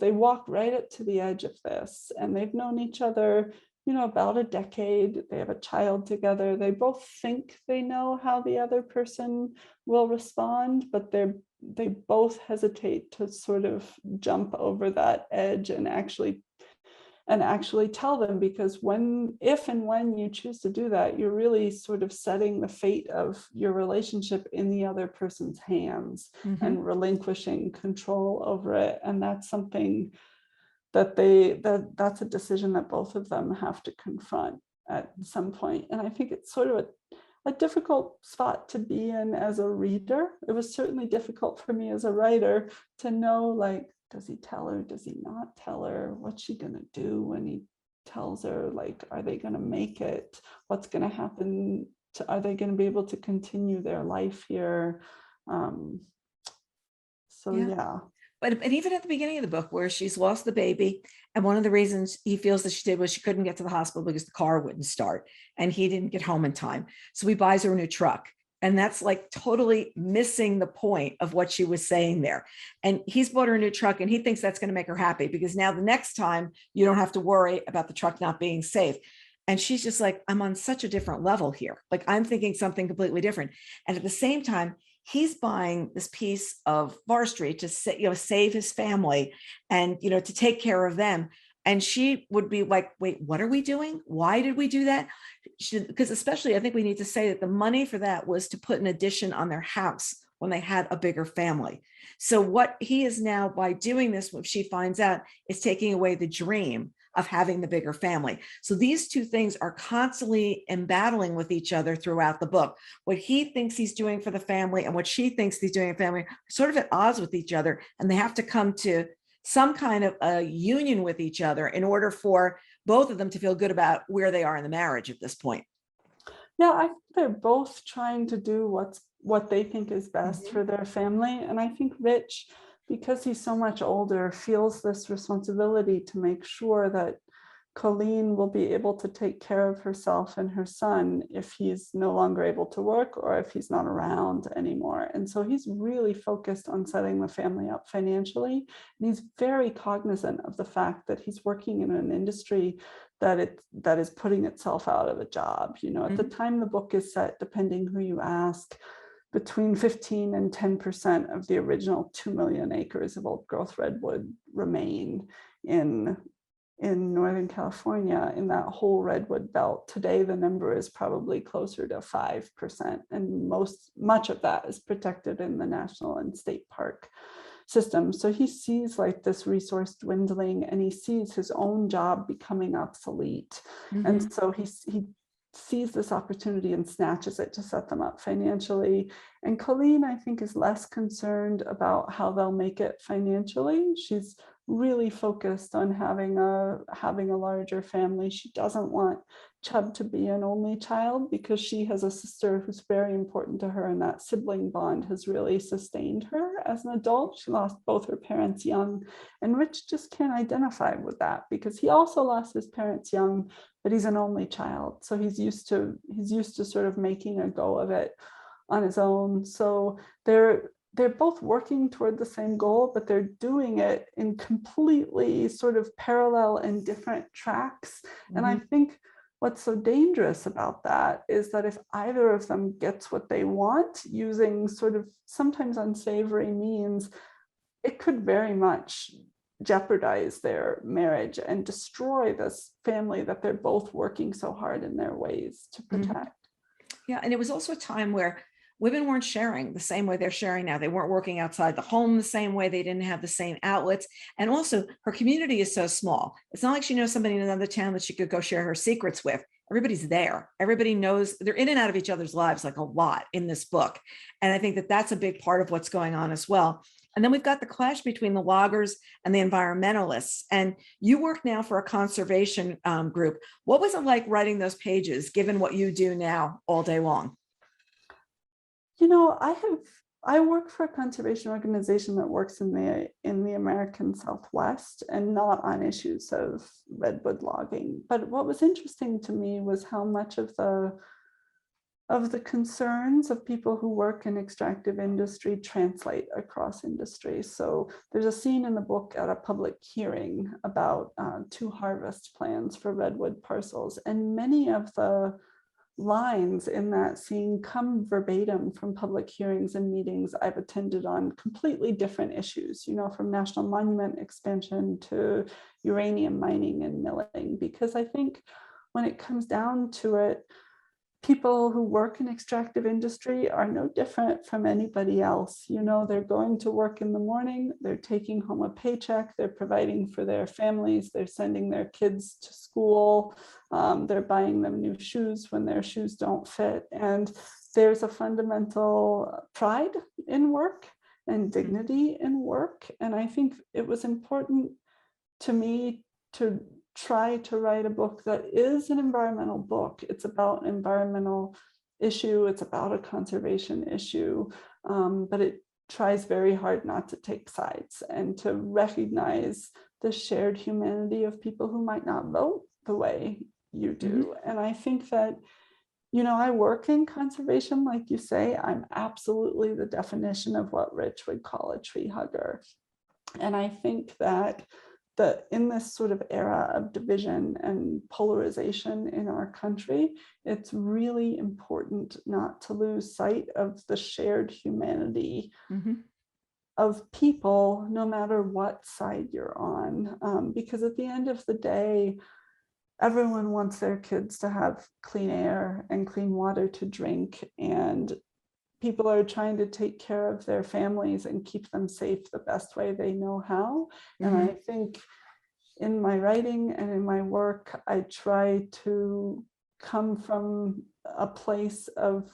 they walk right up to the edge of this, and they've known each other, about a decade. They have a child together. They both think they know how the other person will respond, but they both hesitate to sort of jump over that edge and actually tell them, because if and when you choose to do that, you're really sort of setting the fate of your relationship in the other person's hands and relinquishing control over it. And that's something that's a decision that both of them have to confront at some point. And I think it's sort of a difficult spot to be in as a reader. It was certainly difficult for me as a writer to know, like, does he tell her? Does he not tell her? What's she gonna do when he tells her? Like, are they gonna make it? What's gonna happen? Are they gonna be able to continue their life here? Yeah. But even at the beginning of the book, where she's lost the baby, and one of the reasons he feels that she did was she couldn't get to the hospital because the car wouldn't start, and he didn't get home in time. So he buys her a new truck. And that's like totally missing the point of what she was saying there. And he's bought her a new truck, and he thinks that's going to make her happy because now the next time you don't have to worry about the truck not being safe. And she's just like, I'm on such a different level here. Like, I'm thinking something completely different. And at the same time, he's buying this piece of forestry to save his family and, to take care of them. And she would be like, wait, what are we doing? Why did we do that? Because especially, I think we need to say that the money for that was to put an addition on their house when they had a bigger family. So what he is now, by doing this, what she finds out, is taking away the dream of having the bigger family. So these two things are constantly embattling with each other throughout the book. What he thinks he's doing for the family and what she thinks he's doing for the family are sort of at odds with each other, and they have to come to some kind of a union with each other in order for both of them to feel good about where they are in the marriage at this point. Yeah, I think they're both trying to do what they think is best for their family. And I think Rich, because he's so much older, feels this responsibility to make sure that Colleen will be able to take care of herself and her son if he's no longer able to work or if he's not around anymore. And so he's really focused on setting the family up financially. And he's very cognizant of the fact that he's working in an industry that is putting itself out of a job. At the time the book is set, depending who you ask, between 15 and 10% of the original 2 million acres of old growth redwood remain in Northern California, in that whole redwood belt. Today, the number is probably closer to 5%, and much of that is protected in the national and state park system. So he sees like this resource dwindling, and he sees his own job becoming obsolete. And so he sees this opportunity and snatches it to set them up financially. And Colleen, I think, is less concerned about how they'll make it financially. She's really focused on having a larger family. She doesn't want Chubb to be an only child because she has a sister who's very important to her, and that sibling bond has really sustained her as an adult. She lost both her parents young, and Rich just can't identify with that because he also lost his parents young, but he's an only child, so he's used to sort of making a go of it on his own. So they're both working toward the same goal, but they're doing it in completely sort of parallel and different tracks. And I think what's so dangerous about that is that if either of them gets what they want using sort of sometimes unsavory means, it could very much jeopardize their marriage and destroy this family that they're both working so hard in their ways to protect. Yeah, and it was also a time where women weren't sharing the same way they're sharing now. They weren't working outside the home the same way. They didn't have the same outlets. And also, her community is so small. It's not like she knows somebody in another town that she could go share her secrets with. Everybody's there. Everybody knows, they're in and out of each other's lives like a lot in this book. And I think that that's a big part of what's going on as well. And then we've got the clash between the loggers and the environmentalists. And you work now for a conservation group. What was it like writing those pages, given what you do now all day long? I work for a conservation organization that works in the American Southwest and not on issues of redwood logging. But what was interesting to me was how much of the concerns of people who work in extractive industry translate across industries. So there's a scene in the book at a public hearing about 2 harvest plans for redwood parcels, and many of the lines in that scene come verbatim from public hearings and meetings I've attended on completely different issues, from national monument expansion to uranium mining and milling. Because I think when it comes down to it, people who work in extractive industry are no different from anybody else. You know, they're going to work in the morning, they're taking home a paycheck, they're providing for their families, they're sending their kids to school, they're buying them new shoes when their shoes don't fit. And there's a fundamental pride in work and dignity in work. And I think it was important to me to try to write a book that is an environmental book. It's about an environmental issue, it's about a conservation issue, but it tries very hard not to take sides and to recognize the shared humanity of people who might not vote the way you do. And I think that, you know, I work in conservation, like you say. I'm absolutely the definition of what Rich would call a tree hugger. And I think that in this sort of era of division and polarization in our country, it's really important not to lose sight of the shared humanity of people, no matter what side you're on. Because at the end of the day, everyone wants their kids to have clean air and clean water to drink, and people are trying to take care of their families and keep them safe the best way they know how. And I think in my writing and in my work, I try to come from a place of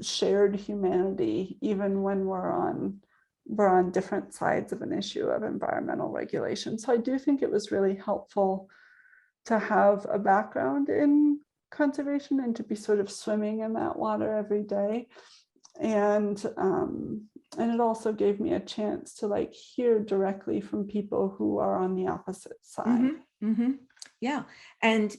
shared humanity, even when we're on different sides of an issue of environmental regulation. So I do think it was really helpful to have a background in conservation and to be sort of swimming in that water every day. And it also gave me a chance to like hear directly from people who are on the opposite side. Yeah. And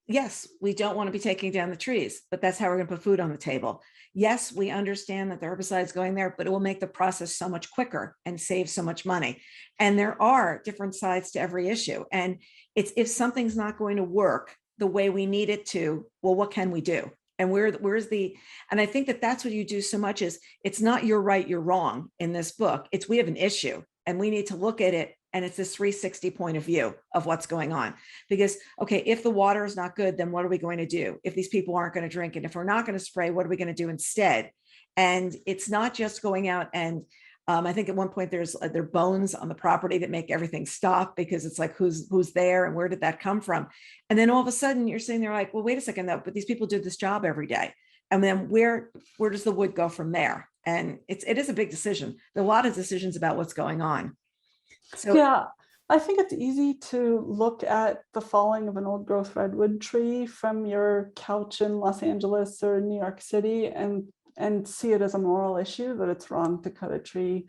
yes, we don't want to be taking down the trees, but that's how we're going to put food on the table. Yes, we understand that the herbicide's going there, but it will make the process so much quicker and save so much money. And there are different sides to every issue. And it's, if something's not going to work the way we need it to, well, what can we do? And and I think that that's what you do so much is it's not you're right, you're wrong in this book. It's we have an issue and we need to look at it. And it's this 360 point of view of what's going on. Because, okay, if the water is not good, then what are we going to do? If these people aren't going to drink it, if we're not going to spray, what are we going to do instead? And it's not just going out and I think at one point there are bones on the property that make everything stop, because it's like, who's there and where did that come from? And then all of a sudden you're sitting there like, well, wait a second though, but these people do this job every day. And then where does the wood go from there? And it is a big decision. There are a lot of decisions about what's going on. So yeah, I think it's easy to look at the falling of an old growth redwood tree from your couch in Los Angeles or New York City and see it as a moral issue, that it's wrong to cut a tree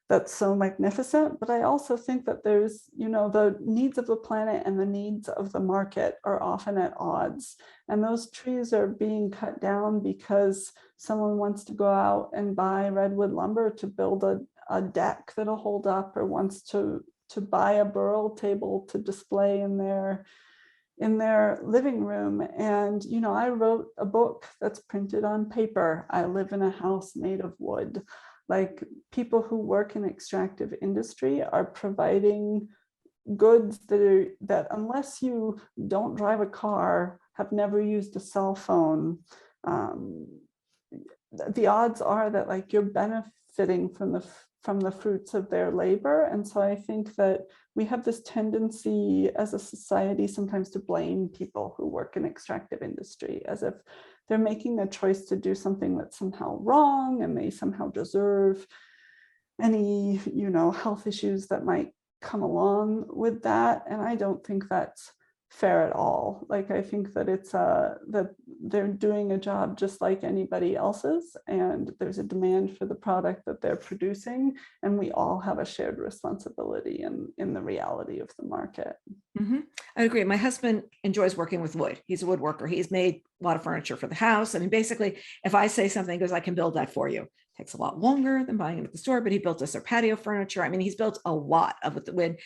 that's so magnificent. But I also think that there's, you know, the needs of the planet and the needs of the market are often at odds. And those trees are being cut down because someone wants to go out and buy redwood lumber to build a deck that'll hold up, or wants to buy a burl table to display in their living room. And, you know, I wrote a book that's printed on paper. I live in a house made of wood. Like, people who work in extractive industry are providing goods that unless you don't drive a car, have never used a cell phone, the odds are that like you're benefiting from the fruits of their labor. And so I think that we have this tendency as a society sometimes to blame people who work in extractive industry, as if they're making a choice to do something that's somehow wrong and they somehow deserve any, you know, health issues that might come along with that. And I don't think that's fair at all. Like, I think that it's that they're doing a job just like anybody else's, and there's a demand for the product that they're producing, and we all have a shared responsibility in the reality of the market. I agree. My husband enjoys working with wood. He's a woodworker. He's made a lot of furniture for the house. I mean, basically, if I say something, he goes, I can build that for you. It takes a lot longer than buying it at the store, but he built us our patio furniture. I mean, he's built a lot of the wood.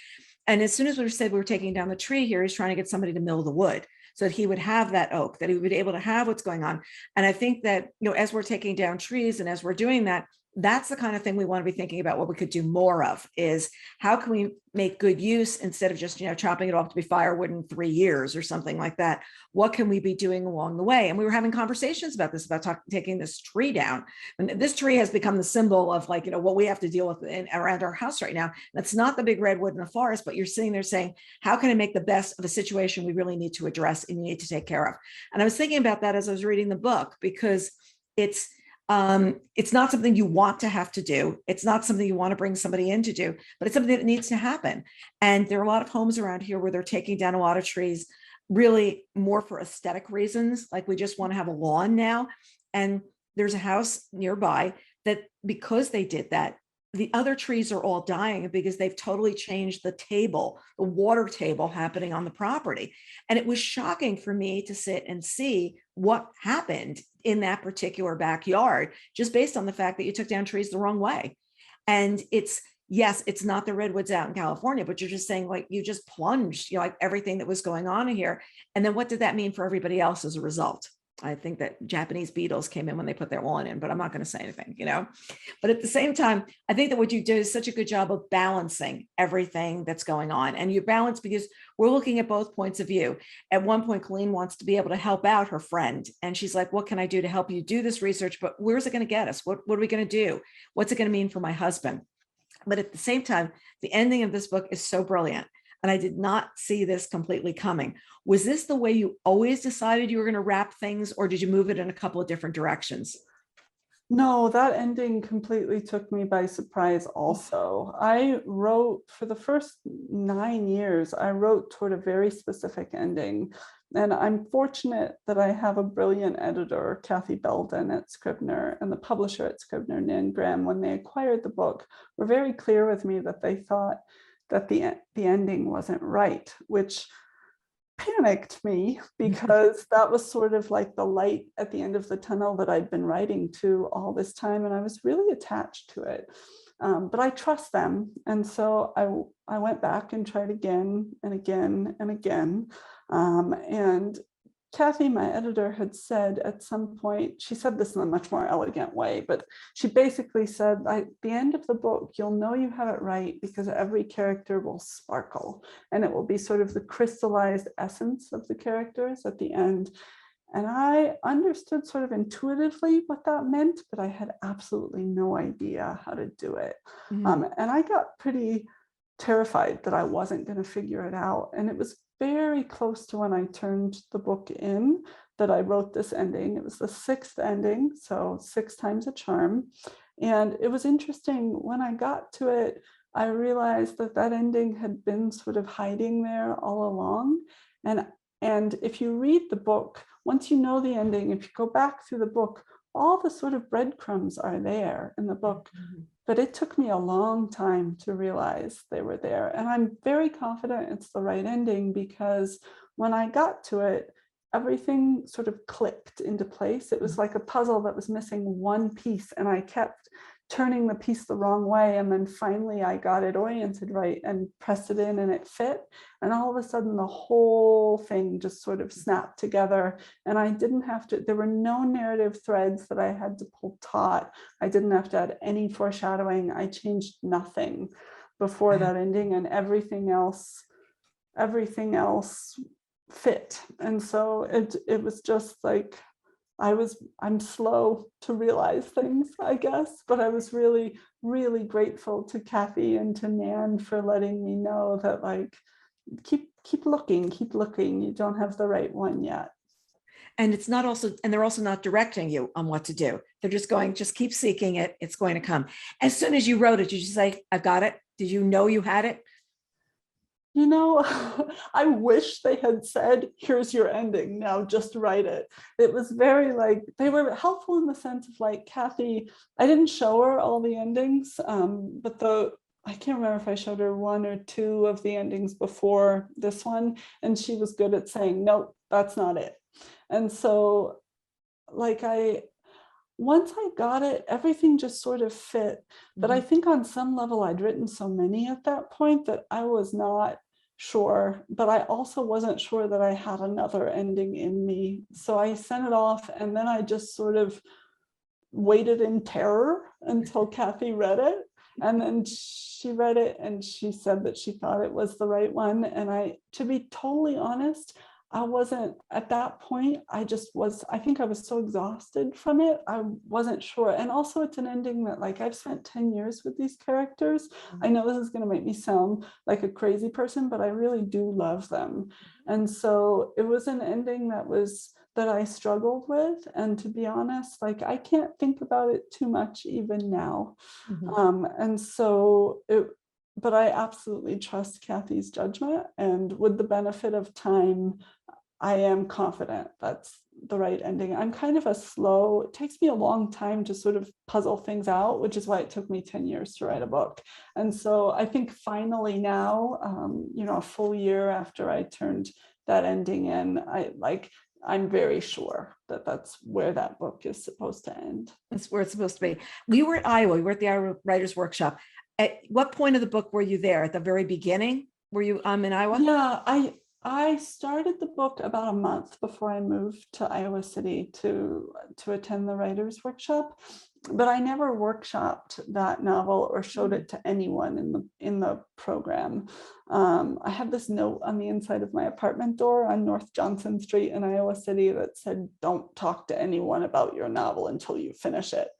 And as soon as we said we were taking down the tree here, he's trying to get somebody to mill the wood so that he would have that oak, that he would be able to have what's going on. And I think that, you know, as we're taking down trees and as we're doing that, that's the kind of thing we want to be thinking about. What we could do more of is how can we make good use instead of just, chopping it off to be firewood in 3 years or something like that. What can we be doing along the way? And we were having conversations about this, about taking this tree down. And this tree has become the symbol of what we have to deal with around our house right now. That's not the big redwood in the forest, but you're sitting there saying, how can I make the best of a situation we really need to address and you need to take care of? And I was thinking about that as I was reading the book, because it's not something you want to have to do. It's not something you want to bring somebody in to do, but it's something that needs to happen. And there are a lot of homes around here where they're taking down a lot of trees, really more for aesthetic reasons. Like we just want to have a lawn now. And there's a house nearby that, because they did that, the other trees are all dying because they've totally changed the water table happening on the property. And it was shocking for me to sit and see what happened in that particular backyard, just based on the fact that you took down trees the wrong way. And yes, it's not the redwoods out in California, but you're just saying, you just plunged, everything that was going on in here. And then what did that mean for everybody else as a result? I think that Japanese beetles came in when they put their lawn in, but I'm not going to say anything, But at the same time, I think that what you do is such a good job of balancing everything that's going on. And you balance because we're looking at both points of view. At one point, Colleen wants to be able to help out her friend. And she's like, what can I do to help you do this research? But where's it going to get us? What are we going to do? What's it going to mean for my husband? But at the same time, the ending of this book is so brilliant. And I did not see this completely coming. Was this the way you always decided you were going to wrap things, or did you move it in a couple of different directions? No, that ending completely took me by surprise also. I wrote for the first 9 years, I wrote toward a very specific ending. And I'm fortunate that I have a brilliant editor, Kathy Belden at Scribner, and the publisher at Scribner, Nan Graham. When they acquired the book, were very clear with me that they thought that the ending wasn't right, which panicked me because that was sort of like the light at the end of the tunnel that I'd been writing to all this time, and I was really attached to it. But I trust them, and so I went back and tried again and again and again. And Kathy, my editor, had said at some point, she said this in a much more elegant way, but she basically said, at the end of the book, you'll know you have it right because every character will sparkle, and it will be sort of the crystallized essence of the characters at the end. And I understood sort of intuitively what that meant, but I had absolutely no idea how to do it. And I got pretty terrified that I wasn't going to figure it out. And it was very close to when I turned the book in that I wrote this ending. It was the 6th ending, so 6 times a charm. And it was interesting, when I got to it, I realized that that ending had been sort of hiding there all along. And if you read the book, once you know the ending, if you go back through the book, all the sort of breadcrumbs are there in the book. But it took me a long time to realize they were there. And I'm very confident it's the right ending, because when I got to it, everything sort of clicked into place. It was like a puzzle that was missing one piece, and I kept turning the piece the wrong way. And then finally I got it oriented right and pressed it in and it fit. And all of a sudden the whole thing just sort of snapped together. And I didn't have to, there were no narrative threads that I had to pull taut. I didn't have to add any foreshadowing. I changed nothing before that ending, and everything else fit. And so it was just like, I'm slow to realize things, I guess, but I was really, really grateful to Kathy and to Nan for letting me know that, like, keep looking, you don't have the right one yet. And they're also not directing you on what to do. They're just going, just keep seeking it. It's going to come. As soon as you wrote it, did you say, I've got it? Did you know you had it? I wish they had said, here's your ending, now just write it. It was very like, they were helpful in the sense of, like, Kathy, I didn't show her all the endings, but I can't remember if I showed her 1 or 2 of the endings before this one, and she was good at saying, nope, that's not it. And so, like, once I got it, everything just sort of fit. But I think on some level I'd written so many at that point that I was not sure, but I also wasn't sure that I had another ending in me. So I sent it off, and then I just sort of waited in terror until Kathy read it. And then she read it and she said that she thought it was the right one. And to be totally honest, I wasn't at that point. I think I was so exhausted from it. I wasn't sure. And also it's an ending that, like, I've spent 10 years with these characters. I know this is going to make me sound like a crazy person, but I really do love them. And so it was an ending that I struggled with. And to be honest, like, I can't think about it too much even now. But I absolutely trust Kathy's judgment, and with the benefit of time, I am confident that's the right ending. I'm kind of it takes me a long time to sort of puzzle things out, which is why it took me 10 years to write a book. And so I think finally now, a full year after I turned that ending in, I'm very sure that that's where that book is supposed to end. That's where it's supposed to be. We were at Iowa. We were at the Iowa Writers Workshop. At what point of the book were you there? At the very beginning? Were you in Iowa? Yeah, I started the book about a month before I moved to Iowa City to attend the Writers Workshop, but I never workshopped that novel or showed it to anyone in the program. I had this note on the inside of my apartment door on North Johnson Street in Iowa City that said, "Don't talk to anyone about your novel until you finish it."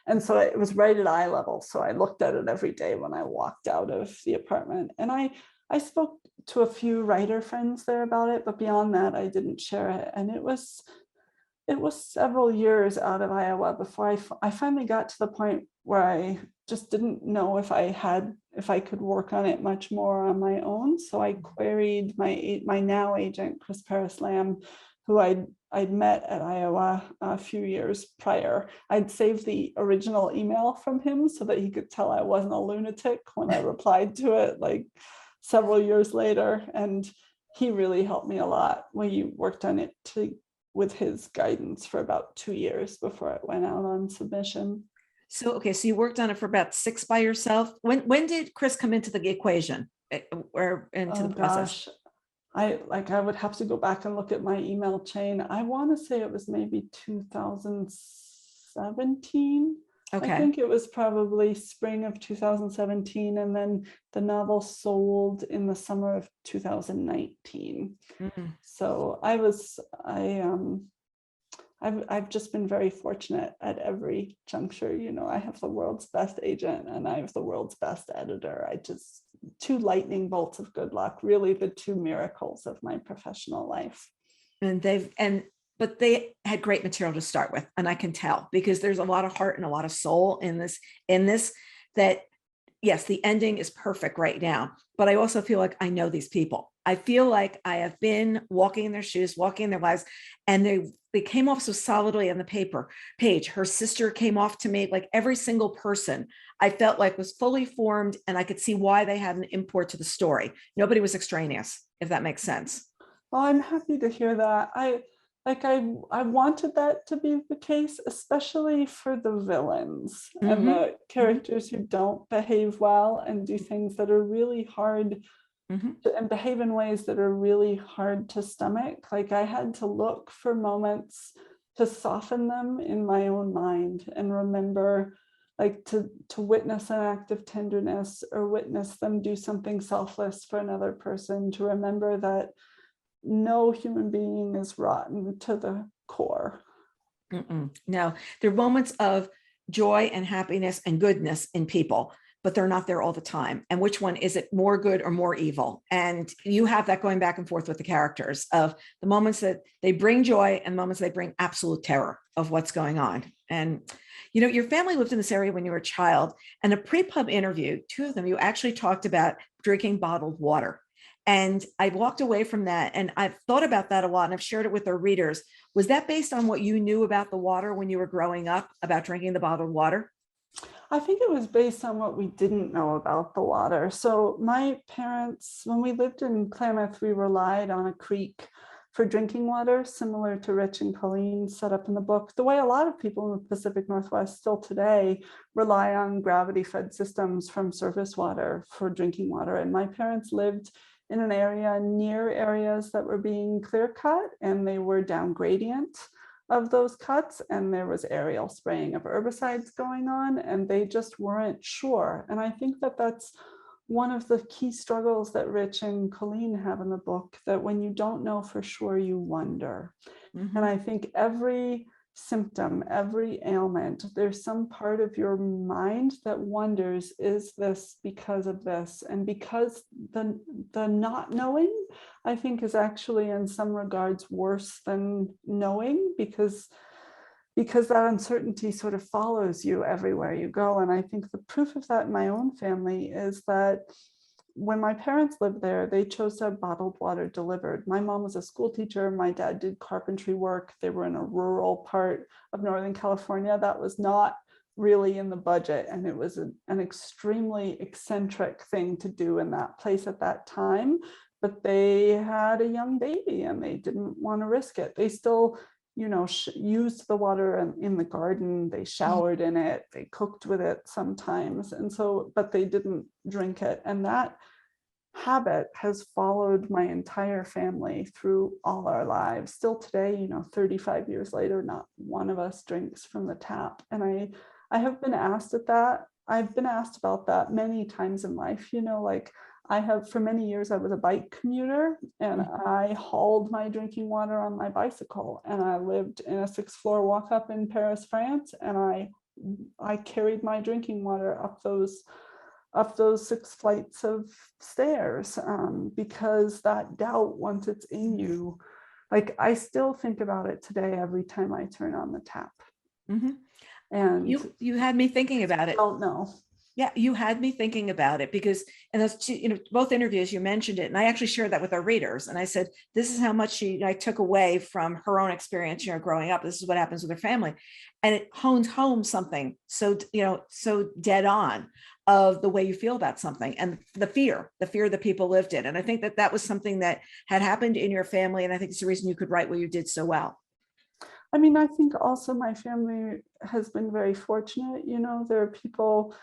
And so it was right at eye level. So I looked at it every day when I walked out of the apartment. And I spoke to a few writer friends there about it, but beyond that, I didn't share it. And it was several years out of Iowa before I finally got to the point where I just didn't know if I could work on it much more on my own. So I queried my now agent, Chris Paris Lamb, who I'd met at Iowa a few years prior. I'd saved the original email from him so that he could tell I wasn't a lunatic when I replied to it, like, several years later. And he really helped me a lot. We worked on it with his guidance for about 2 years before it went out on submission. So you worked on it for about 6 by yourself. When did Chris come into the equation or into the process? Gosh. I would have to go back and look at my email chain. I want to say it was maybe 2017. Okay. I think it was probably spring of 2017, and then the novel sold in the summer of 2019. So I've just been very fortunate at every juncture. I have the world's best agent and I have the world's best editor. Two lightning bolts of good luck, really the two miracles of my professional life. But they had great material to start with. And I can tell, because there's a lot of heart and a lot of soul in this, that yes, the ending is perfect right now, but I also feel like I know these people. I feel like I have been walking in their shoes, walking in their lives, and they came off so solidly on the page. Her sister came off to me, like every single person I felt like was fully formed, and I could see why they had an import to the story. Nobody was extraneous, if that makes sense. Well, I'm happy to hear that. I wanted that to be the case, especially for the villains and the characters who don't behave well and do things that are really hard and behave in ways that are really hard to stomach. Like, I had to look for moments to soften them in my own mind and remember, like, to witness an act of tenderness or witness them do something selfless for another person, to remember that no human being is rotten to the core. No, there are moments of joy and happiness and goodness in people, but they're not there all the time. And which one is it, more good or more evil? And you have that going back and forth with the characters of the moments that they bring joy and moments they bring absolute terror of what's going on. And, your family lived in this area when you were a child, and a pre-pub interview, 2 of them, you actually talked about drinking bottled water. And I walked away from that, and I've thought about that a lot, and I've shared it with our readers. Was that based on what you knew about the water when you were growing up, about drinking the bottled water? I think it was based on what we didn't know about the water. So my parents, when we lived in Klamath, we relied on a creek for drinking water, similar to Rich and Colleen set up in the book, the way a lot of people in the Pacific Northwest still today rely on gravity-fed systems from surface water for drinking water. And my parents lived in an area near areas that were being clear cut, and they were down gradient. of those cuts, and there was aerial spraying of herbicides going on, and they just weren't sure. And I think that that's one of the key struggles that Rich and Colleen have in the book, that when you don't know for sure, you wonder. And I think every symptom, every ailment, there's some part of your mind that wonders, is this because of this? And because the not knowing, I think, is actually in some regards worse than knowing, because that uncertainty sort of follows you everywhere you go. And I think the proof of that in my own family is that when my parents lived there, they chose to have bottled water delivered. My mom was a school teacher. My dad did carpentry work. They were in a rural part of Northern California. That was not really in the budget. And it was an extremely eccentric thing to do in that place at that time. But they had a young baby and they didn't want to risk it. They still, used the water in the garden. They showered in it. They cooked with it sometimes. And so, but they didn't drink it. And that habit has followed my entire family through all our lives. Still today, 35 years later, not one of us drinks from the tap. And I have been asked I've been asked about that many times in life, for many years, I was a bike commuter, and I hauled my drinking water on my bicycle, and I lived in a 6th-floor walk-up in Paris, France, and I carried my drinking water up those 6 flights of stairs, because that doubt, once it's in you, like, I still think about it today every time I turn on the tap. And you had me thinking about it. Don't know. Yeah, you had me thinking about it, because in those two, both interviews, you mentioned it. And I actually shared that with our readers. And I said, this is how much she took away from her own experience, growing up. This is what happens with her family. And it hones home something so dead on of the way you feel about something, and the fear that people lived in. And I think that was something that had happened in your family. And I think it's the reason you could write what you did so well. I mean, I think also my family has been very fortunate. There are people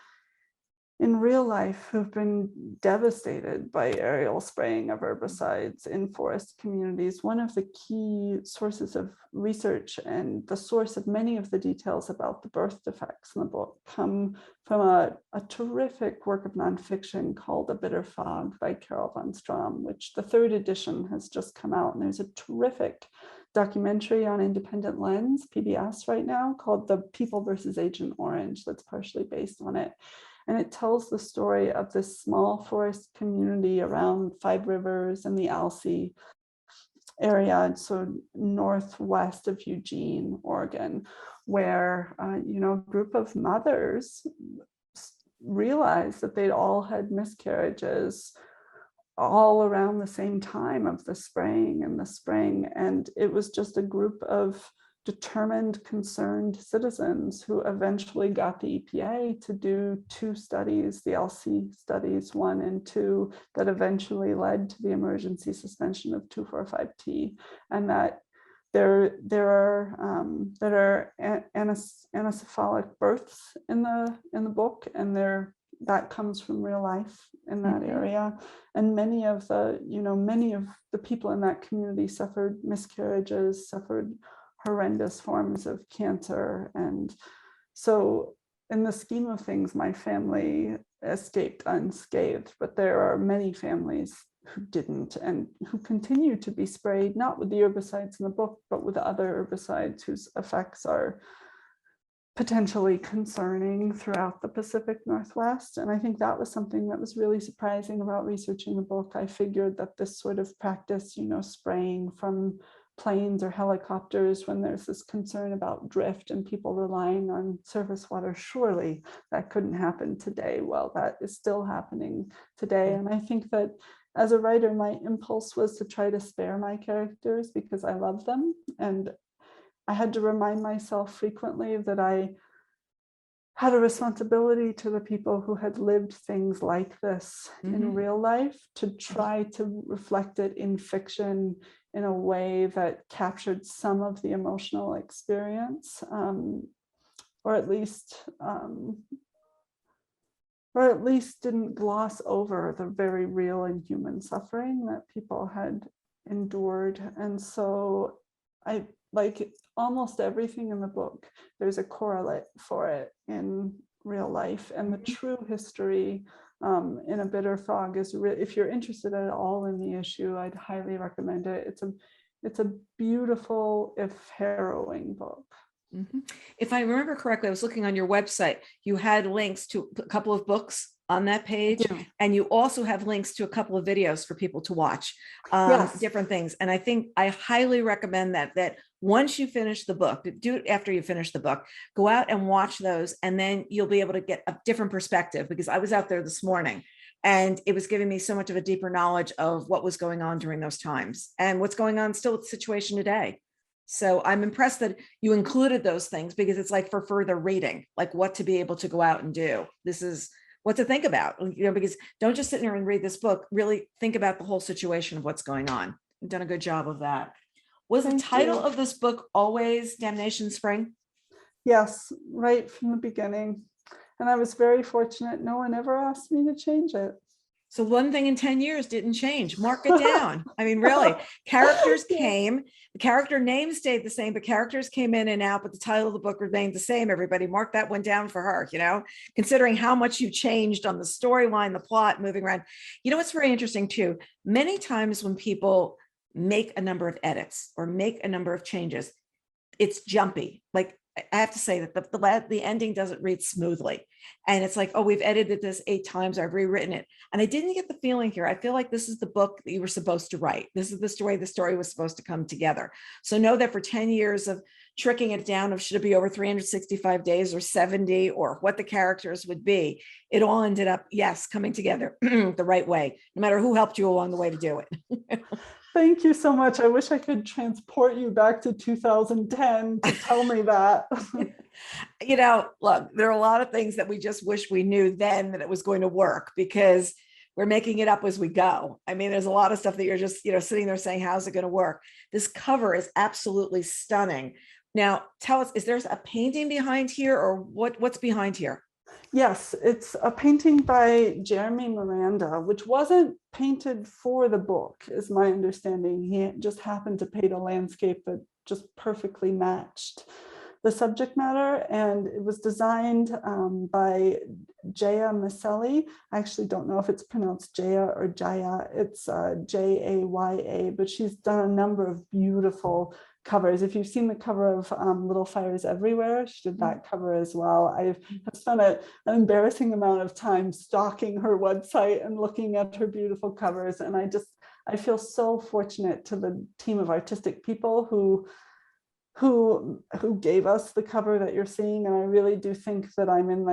in real life who've been devastated by aerial spraying of herbicides in forest communities. One of the key sources of research and the source of many of the details about the birth defects in the book come from a terrific work of nonfiction called A Bitter Fog by Carol which the 3rd edition has just come out. And there's a terrific documentary on Independent Lens, PBS, right now, called The People versus Agent Orange, that's partially based on it. And it tells the story of this small forest community around Five Rivers and the Alsea area, so northwest of Eugene, Oregon, where a group of mothers realized that they'd all had miscarriages all around the same time of the spraying in the spring. And it was just a group of determined, concerned citizens who eventually got the EPA to do 2 studies, the Alsea studies 1 and 2, that eventually led to the emergency suspension of 2,4,5-T, and that there are anencephalic births in the book, and that comes from real life in that area. And many of the people in that community suffered miscarriages, suffered horrendous forms of cancer. And so in the scheme of things, my family escaped unscathed, but there are many families who didn't, and who continue to be sprayed, not with the herbicides in the book, but with other herbicides whose effects are potentially concerning throughout the Pacific Northwest. And I think that was something that was really surprising about researching the book. I figured that this sort of practice, spraying from planes or helicopters when there's this concern about drift and people relying on surface water, surely that couldn't happen today. Well, that is still happening today. And I think that as a writer, my impulse was to try to spare my characters because I love them. And I had to remind myself frequently that I had a responsibility to the people who had lived things like this in real life, to try to reflect it in fiction in a way that captured some of the emotional experience, or at least didn't gloss over the very real and human suffering that people had endured. And so like almost everything in the book, there's a correlate for it in real life. And the true history in A Bitter Fog is, if you're interested at all in the issue, I'd highly recommend it. It's a beautiful, if harrowing, book. If I remember correctly, I was looking on your website, you had links to a couple of books on that page, and you also have links to a couple of videos for people to watch, different things. And I think I highly recommend that once you finish the book, do it after you finish the book, go out and watch those, and then you'll be able to get a different perspective, because I was out there this morning and it was giving me so much of a deeper knowledge of what was going on during those times and what's going on still with the situation today. So I'm impressed that you included those things, because it's like for further reading, like what to be able to go out and do. This is what to think about, because don't just sit there and read this book, really think about the whole situation of what's going on. You've done a good job of that. Was the title of this book always Damnation Spring? Yes, right from the beginning. And I was very fortunate. No one ever asked me to change it. So one thing in 10 years didn't change. Mark it down. I mean, really, characters came, the character name stayed the same, but characters came in and out, but the title of the book remained the same. Everybody mark that one down for her, considering how much you changed on the storyline, the plot, moving around. What's very interesting too, many times when people make a number of edits or make a number of changes, it's jumpy. Like, I have to say that the ending doesn't read smoothly. And it's like, oh, we've edited this 8 times, I've rewritten it. And I didn't get the feeling here. I feel like this is the book that you were supposed to write. This is the story was supposed to come together. So know that for 10 years of tricking it down of should it be over 365 days or 70 or what the characters would be, it all ended up, yes, coming together the right way, no matter who helped you along the way to do it. Thank you so much. I wish I could transport you back to 2010 to tell me that. Look, there are a lot of things that we just wish we knew then that it was going to work, because we're making it up as we go. I mean, there's a lot of stuff that you're just, sitting there saying, how's it going to work? This cover is absolutely stunning. Now, tell us, is there a painting behind here, or what's behind here? Yes, it's a painting by Jeremy Miranda, which wasn't painted for the book, is my understanding. He just happened to paint a landscape that just perfectly matched the subject matter, and it was designed by Jaya Maselli. I actually don't know if it's pronounced Jaya or Jaya. It's Jaya, but she's done a number of beautiful covers. If you've seen the cover of Little Fires Everywhere, she did that cover as well. I have spent an embarrassing amount of time stalking her website and looking at her beautiful covers, and I feel so fortunate to the team of artistic people who gave us the cover that you're seeing. And I really do think that I'm in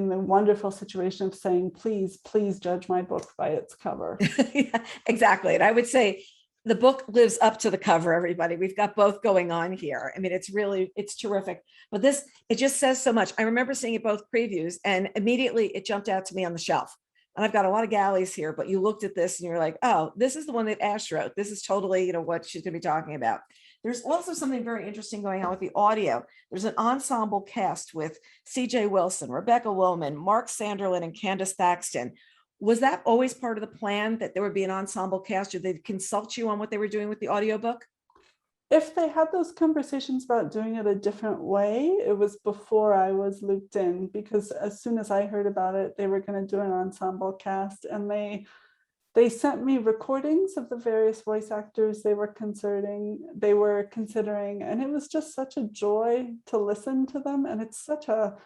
the wonderful situation of saying, please judge my book by its cover. Yeah, exactly. And I would say the book lives up to the cover, everybody. We've got both going on here. I mean, it's terrific, but it just says so much. I remember seeing it both previews, and immediately it jumped out to me on the shelf. And I've got a lot of galleys here, but you looked at this and you're like, oh, this is the one that Ash wrote. This is totally, what she's going to be talking about. There's also something very interesting going on with the audio. There's an ensemble cast with CJ Wilson, Rebecca Willman, Mark Sanderlin, and Candace Thaxton. Was that always part of the plan, that there would be an ensemble cast, or they'd consult you on what they were doing with the audiobook? If they had those conversations about doing it a different way, it was before I was looped in, because as soon as I heard about it, they were going to do an ensemble cast, and they sent me recordings of the various voice actors they were considering, and it was just such a joy to listen to them. And it's such a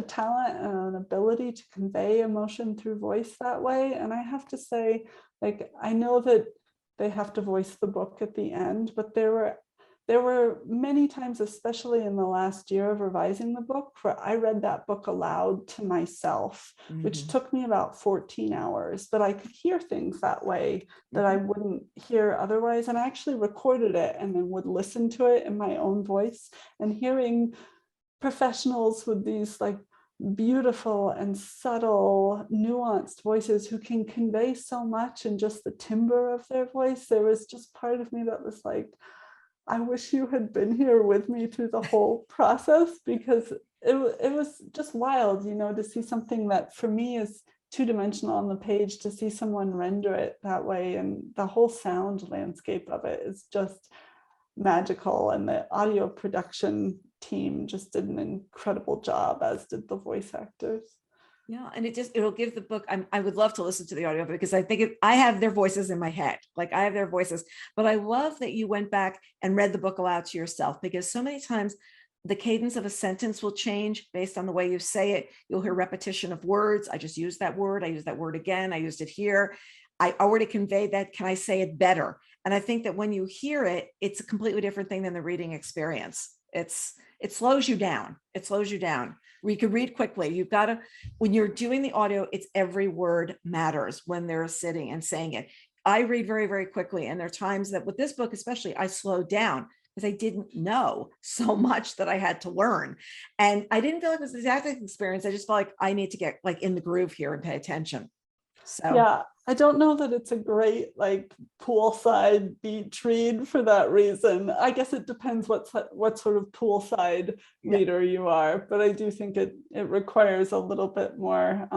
talent and an ability to convey emotion through voice that way. And I have to say, I know that they have to voice the book at the end, but there were many times, especially in the last year of revising the book, where I read that book aloud to myself, which took me about 14 hours, but I could hear things that way that I wouldn't hear otherwise. And I actually recorded it and then would listen to it in my own voice, and hearing professionals with these beautiful and subtle, nuanced voices who can convey so much in just the timbre of their voice. There was just part of me that was like, I wish you had been here with me through the whole process, because it was just wild, to see something that for me is two-dimensional on the page, to see someone render it that way. And the whole sound landscape of it is just magical, and the audio production team just did an incredible job, as did the voice actors. Yeah, and it'll give the book. I would love to listen to the audio because I think I have their voices in my head. Like I have their voices, but I love that you went back and read the book aloud to yourself, because so many times the cadence of a sentence will change based on the way you say it. You'll hear repetition of words. I just used that word. I used that word again. I used it here. I already conveyed that. Can I say it better? And I think that when you hear it, it's a completely different thing than the reading experience. It slows you down. It slows you down. We could read quickly. You've got to, when you're doing the audio, it's every word matters when they're sitting and saying it. I read very, very quickly. And there are times that with this book, especially, I slowed down because I didn't know so much that I had to learn. And I didn't feel like it was an exact experience. I just felt like I need to get like in the groove here and pay attention. So yeah, I don't know that it's a great like poolside beach read for that reason. I guess it depends what sort of poolside reader you are, but I do think it requires a little bit more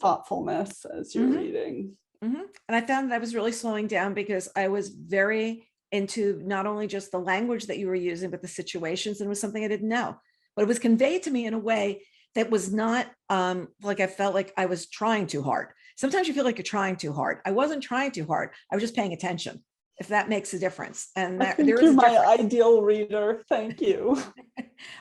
thoughtfulness as you're reading. And I found that I was really slowing down because I was very into not only just the language that you were using, but the situations, and it was something I didn't know, but it was conveyed to me in a way that was not like I felt like I was trying too hard. Sometimes you feel like you're trying too hard. I wasn't trying too hard. I was just paying attention, if that makes a difference. And I think there is you're a my difference. ideal reader. Thank you.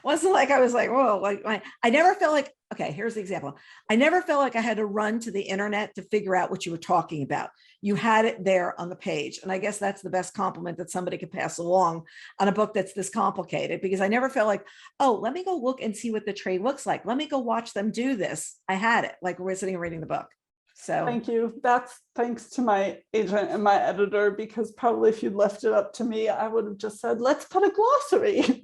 Wasn't like I was like, whoa, like I never felt like, okay, here's the example. I never felt like I had to run to the internet to figure out what you were talking about. You had it there on the page. And I guess that's the best compliment that somebody could pass along on a book that's this complicated, because I never felt like, oh, let me go look and see what the trade looks like. Let me go watch them do this. I had it like we're sitting and reading the book. So thank you. That's thanks to my agent and my editor, because probably if you'd left it up to me, I would have just said, let's put a glossary.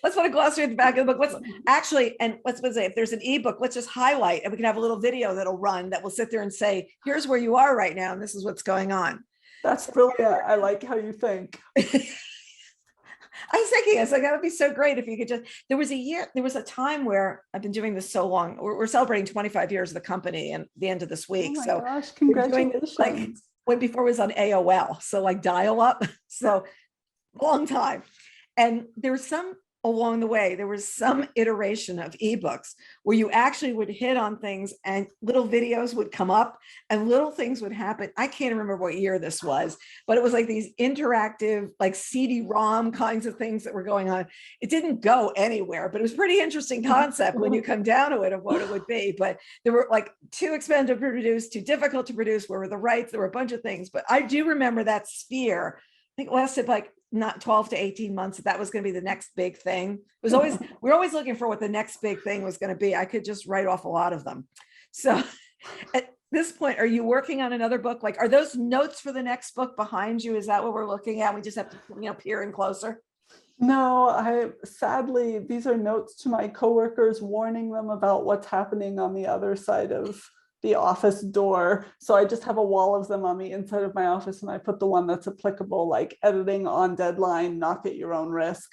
Let's put a glossary at the back of the book. Let's actually, and let's say if there's an ebook, let's just highlight, and we can have a little video that'll run that will sit there and say, here's where you are right now, and this is what's going on. That's brilliant. I like how you think. I was thinking, it's like, that would be so great if you could just, there was a time where I've been doing this so long. We're celebrating 25 years of the company and the end of this week. Oh my so gosh, congratulations. Like when before it was on AOL. So like dial up. So long time. And there was along the way, there was some iteration of ebooks where you actually would hit on things and little videos would come up and little things would happen. I can't remember what year this was, but it was like these interactive, like CD-ROM kinds of things that were going on. It didn't go anywhere, but it was a pretty interesting concept when you come down to it of what it would be. But there were like too expensive to produce, too difficult to produce. Where were the rights? There were a bunch of things, but I do remember that sphere. I think it lasted like not 12 to 18 months. That was going to be the next big thing. It was always, we're always looking for what the next big thing was going to be. I could just write off a lot of them. So at this point, are you working on another book? Like, are those notes for the next book behind you? Is that what we're looking at? We just have to, peer in closer. No, sadly, these are notes to my coworkers warning them about what's happening on the other side of the office door. So I just have a wall of them on the inside of my office, and I put the one that's applicable, like editing on deadline, knock at your own risk.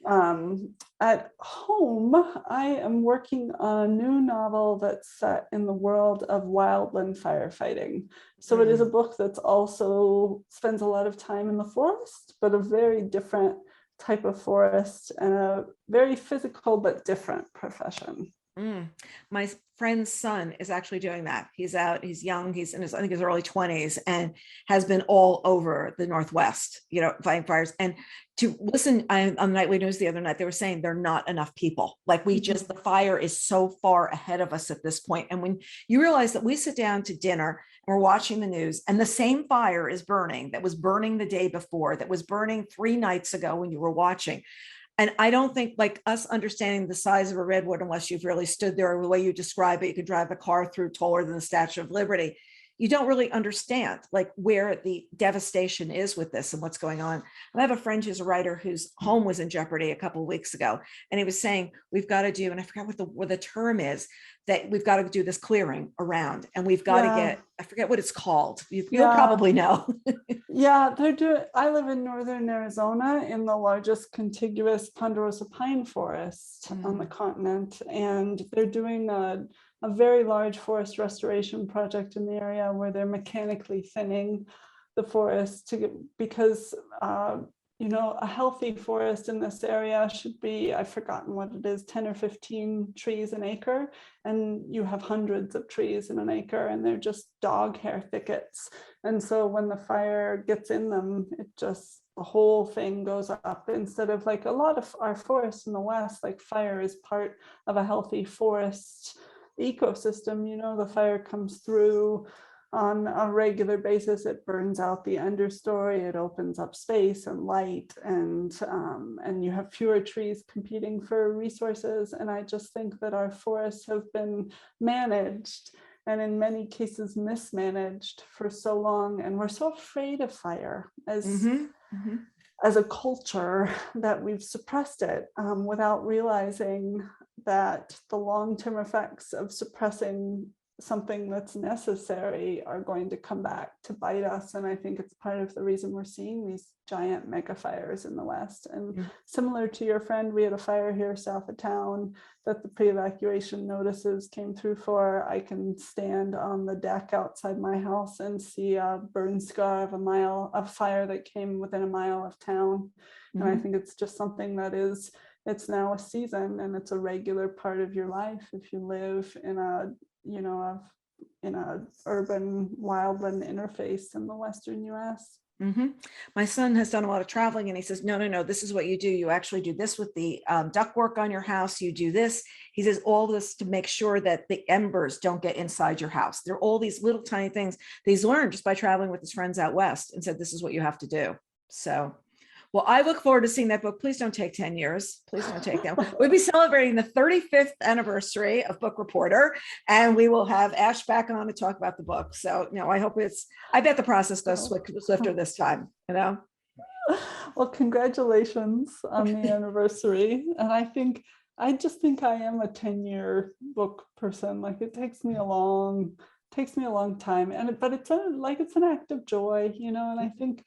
At home, I am working on a new novel that's set in the world of wildland firefighting. So it is a book that's also spends a lot of time in the forest, but a very different type of forest and a very physical but different profession. My friend's son is actually doing that. He's out, he's young, he's in I think his early 20s, and has been all over the Northwest, fighting fires. And to listen on the nightly news the other night, they were saying there are not enough people. Like the fire is so far ahead of us at this point. And when you realize that we sit down to dinner and we're watching the news and the same fire is burning, that was burning the day before, that was burning 3 nights ago when you were watching. And I don't think like us understanding the size of a redwood, unless you've really stood there, or the way you describe it, you could drive a car through taller than the Statue of Liberty. You don't really understand like where the devastation is with this and what's going on. I have a friend who's a writer whose home was in jeopardy a couple of weeks ago. And he was saying, we've got to do, and I forgot what the term is, that we've got to do this clearing around, and we've got to get, I forget what it's called. You'll probably know. Yeah, they're doing, I live in northern Arizona in the largest contiguous ponderosa pine forest on the continent. And they're doing a very large forest restoration project in the area where they're mechanically thinning the forest because you know, a healthy forest in this area should be, I've forgotten what it is, 10 or 15 trees an acre, and you have hundreds of trees in an acre, and they're just dog hair thickets. And so when the fire gets in them, it just, the whole thing goes up, instead of like a lot of our forests in the West, like fire is part of a healthy forest ecosystem. You know, the fire comes through on a regular basis, it burns out the understory, it opens up space and light, and you have fewer trees competing for resources. And I just think that our forests have been managed, and in many cases mismanaged, for so long, and we're so afraid of fire as a culture that we've suppressed it without realizing that the long-term effects of suppressing something that's necessary are going to come back to bite us. And I think it's part of the reason we're seeing these giant mega fires in the West. And similar to your friend, we had a fire here south of town that the pre-evacuation notices came through for. I can stand on the deck outside my house and see a burn scar of a mile of fire that came within a mile of town. And I think it's just something that is, it's now a season, and it's a regular part of your life if you live in a, you know, in a urban wildland interface in the Western US. My son has done a lot of traveling, and he says, no, this is what you do. You actually do this with the ductwork on your house. You do this. He says all this to make sure that the embers don't get inside your house. There are all these little tiny things that he's learned just by traveling with his friends out West, and said, this is what you have to do. So, well, I look forward to seeing that book. Please don't take 10 years. Please don't take them. We'll be celebrating the 35th anniversary of Book Reporter, and we will have Ash back on to talk about the book. So, you know, I bet the process goes swifter this time, you know? Well, congratulations on the anniversary. And I just think I am a 10-year book person. Like, it takes me a long time. But it's an act of joy, you know, and I think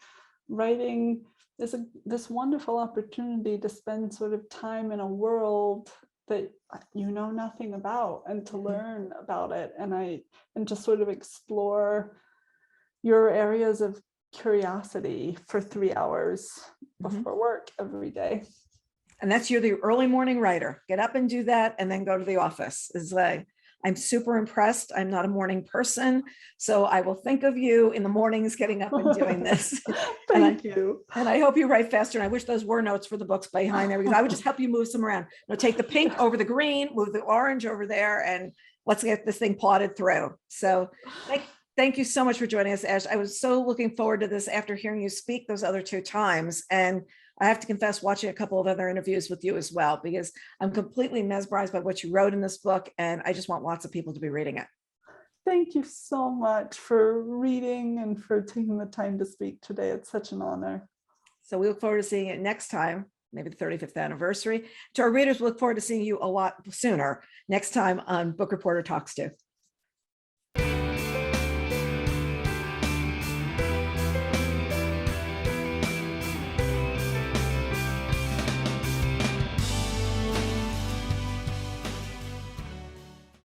writing is this wonderful opportunity to spend sort of time in a world that you know nothing about, and to learn about it, and just sort of explore your areas of curiosity for 3 hours before work every day. And that's, you're the early morning writer. Get up and do that, and then go to the office. Is like, I'm super impressed. I'm not a morning person, so I will think of you in the mornings getting up and doing this. Thank you. And I hope you write faster. And I wish those were notes for the books behind there, because I would just help you move some around. You know, take the pink over the green, move the orange over there, and let's get this thing plotted through. So thank you so much for joining us, Ash. I was so looking forward to this after hearing you speak those other 2 times. And I have to confess, watching a couple of other interviews with you as well, because I'm completely mesmerized by what you wrote in this book, and I just want lots of people to be reading it. Thank you so much for reading and for taking the time to speak today. It's such an honor. So we look forward to seeing it next time, maybe the 35th anniversary. To our readers, we look forward to seeing you a lot sooner next time on Book Reporter Talks To.